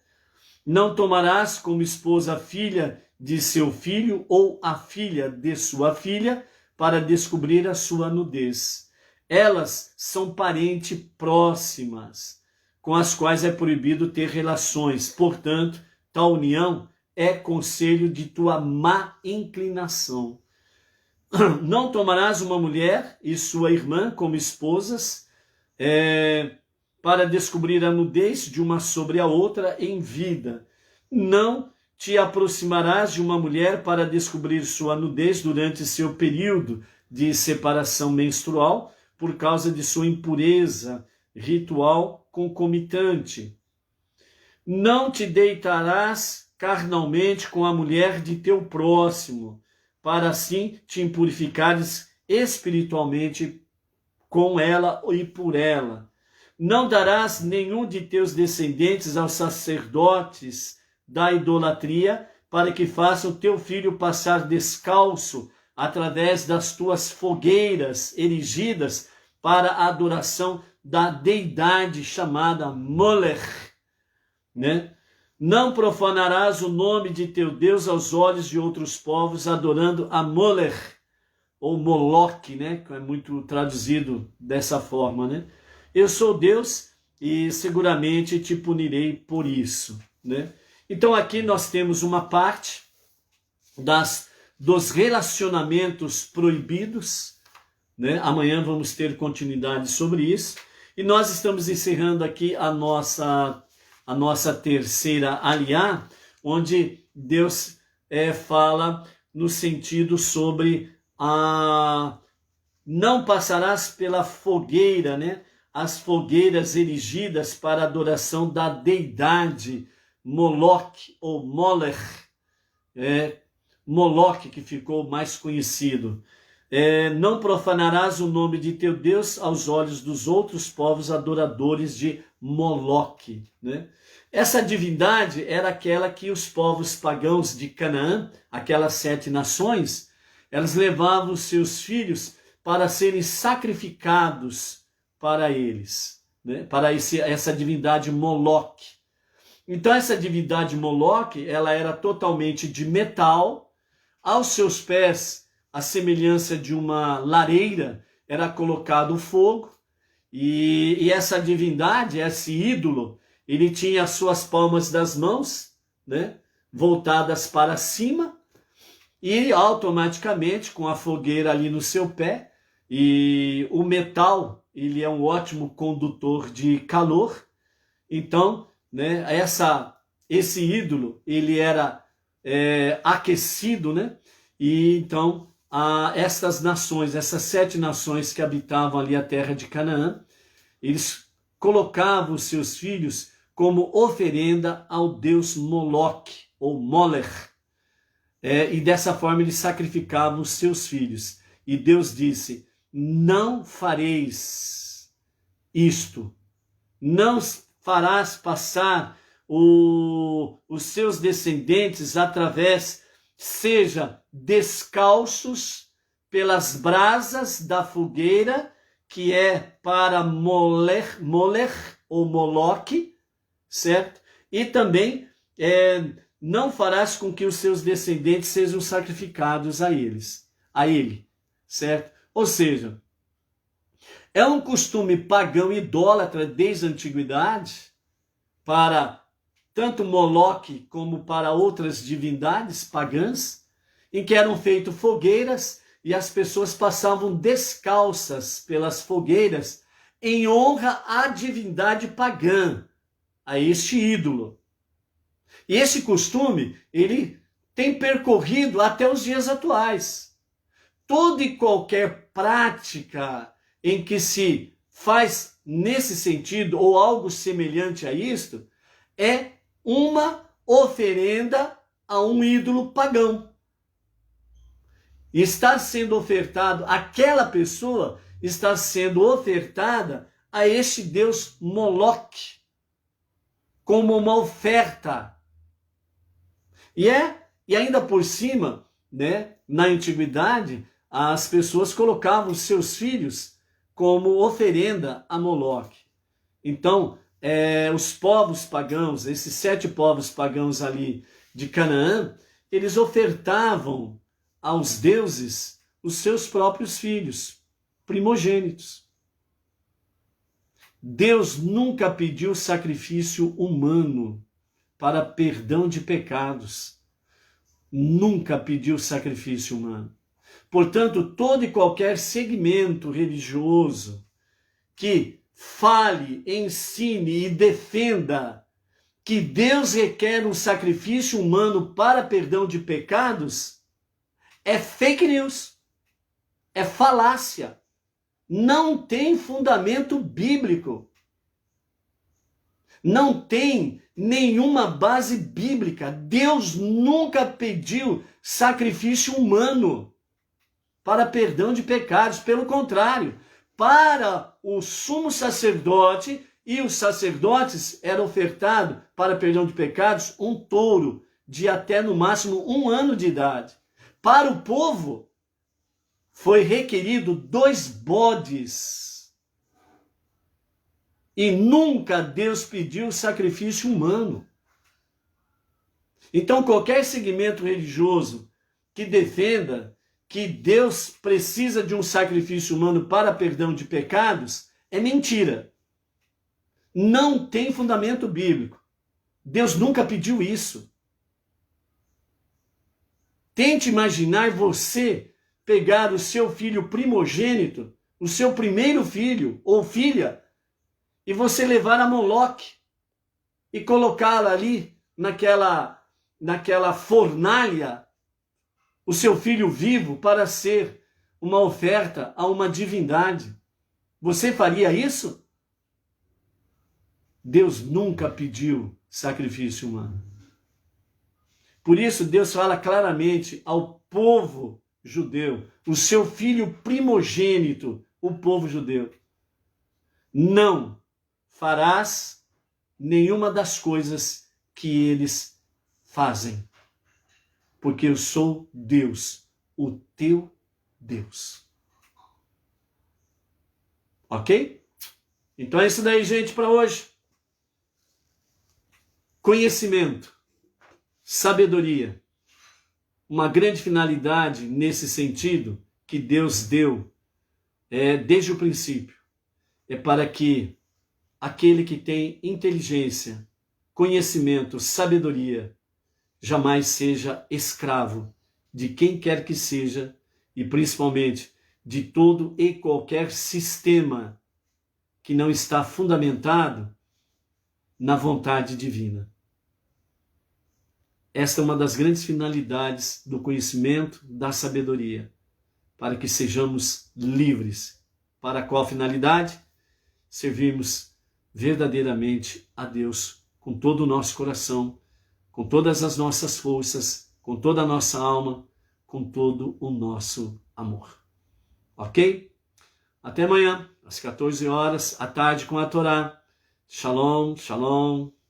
Não tomarás como esposa a filha de seu filho ou a filha de sua filha para descobrir a sua nudez. Elas são parentes próximas, com as quais é proibido ter relações. Portanto, tal união é conselho de tua má inclinação. Não tomarás uma mulher e sua irmã como esposas, para descobrir a nudez de uma sobre a outra em vida. Não te aproximarás de uma mulher para descobrir sua nudez durante seu período de separação menstrual, por causa de sua impureza ritual concomitante. Não te deitarás carnalmente com a mulher de teu próximo, para assim te impurificares espiritualmente com ela e por ela. Não darás nenhum de teus descendentes aos sacerdotes da idolatria, para que façam teu filho passar descalço através das tuas fogueiras erigidas para a adoração da deidade chamada Molech, né? Não profanarás o nome de teu Deus aos olhos de outros povos, adorando a Molech, ou Moloque, né? Que é muito traduzido dessa forma, né? Eu sou Deus e seguramente te punirei por isso, né? Então aqui nós temos uma parte dos relacionamentos proibidos, né? Amanhã vamos ter continuidade sobre isso. E nós estamos encerrando aqui a nossa terceira aliá, onde Deus fala no sentido sobre não passarás pela fogueira, né? As fogueiras erigidas para a adoração da deidade Moloque ou Molech, Moloque que ficou mais conhecido. Não profanarás o nome de teu Deus aos olhos dos outros povos adoradores de Moloque, né? Essa divindade era aquela que os povos pagãos de Canaã, aquelas 7 nações, elas levavam seus filhos para serem sacrificados para eles, né? Para essa divindade Moloque. Então essa divindade Moloque, ela era totalmente de metal. Aos seus pés, a semelhança de uma lareira, era colocado o fogo. E essa divindade, esse ídolo, ele tinha as suas palmas das mãos, né, voltadas para cima, e automaticamente, com a fogueira ali no seu pé, e o metal, ele é um ótimo condutor de calor. Então, né, esse ídolo, ele era aquecido, né? E então, estas nações, essas 7 nações que habitavam ali a terra de Canaã, eles colocavam seus filhos como oferenda ao deus Moloque, ou Moler. E dessa forma eles sacrificavam os seus filhos. E Deus disse: não fareis isto, não farás passar os seus descendentes através, seja descalços pelas brasas da fogueira, que é para Moler ou Moloque, certo? E também não farás com que os seus descendentes sejam sacrificados a ele, certo? Ou seja, é um costume pagão idólatra desde a antiguidade, para tanto Moloque como para outras divindades pagãs, em que eram feitas fogueiras e as pessoas passavam descalças pelas fogueiras em honra à divindade pagã, a este ídolo. E esse costume, ele tem percorrido até os dias atuais. Toda e qualquer prática em que se faz nesse sentido, ou algo semelhante a isto, é uma oferenda a um ídolo pagão. E está sendo ofertado, aquela pessoa está sendo ofertada a este deus Moloque, como uma oferta. E ainda por cima, né, na antiguidade, as pessoas colocavam seus filhos como oferenda a Moloque. Então, os povos pagãos, esses 7 povos pagãos ali de Canaã, eles ofertavam aos deuses os seus próprios filhos, primogênitos. Deus nunca pediu sacrifício humano para perdão de pecados. Nunca pediu sacrifício humano. Portanto, todo e qualquer segmento religioso que fale, ensine e defenda que Deus requer um sacrifício humano para perdão de pecados é fake news, é falácia, não tem fundamento bíblico, não tem nenhuma base bíblica. Deus nunca pediu sacrifício humano para perdão de pecados, pelo contrário, para o sumo sacerdote, e os sacerdotes era ofertado para perdão de pecados um touro de até no máximo 1 ano de idade. Para o povo foi requerido 2 bodes. E nunca Deus pediu sacrifício humano. Então qualquer segmento religioso que defenda que Deus precisa de um sacrifício humano para perdão de pecados é mentira. Não tem fundamento bíblico. Deus nunca pediu isso. Tente imaginar você pegar o seu filho primogênito, o seu primeiro filho ou filha, e você levar a Moloque e colocá-la ali naquela fornalha, o seu filho vivo, para ser uma oferta a uma divindade. Você faria isso? Deus nunca pediu sacrifício humano. Por isso Deus fala claramente ao povo judeu, o seu filho primogênito, o povo judeu: não farás nenhuma das coisas que eles fazem, porque eu sou Deus, o teu Deus. Ok? Então é isso daí, gente, para hoje. conhecimento, sabedoria. Uma grande finalidade nesse sentido que Deus deu desde o princípio é para que aquele que tem inteligência, conhecimento, sabedoria, jamais seja escravo de quem quer que seja e principalmente de todo e qualquer sistema que não está fundamentado na vontade divina. Esta é uma das grandes finalidades do conhecimento, da sabedoria, para que sejamos livres. Para qual finalidade? Servirmos verdadeiramente a Deus com todo o nosso coração, com todas as nossas forças, com toda a nossa alma, com todo o nosso amor. Ok? Até amanhã, às 14 horas, à tarde com a Torá. Shalom, shalom.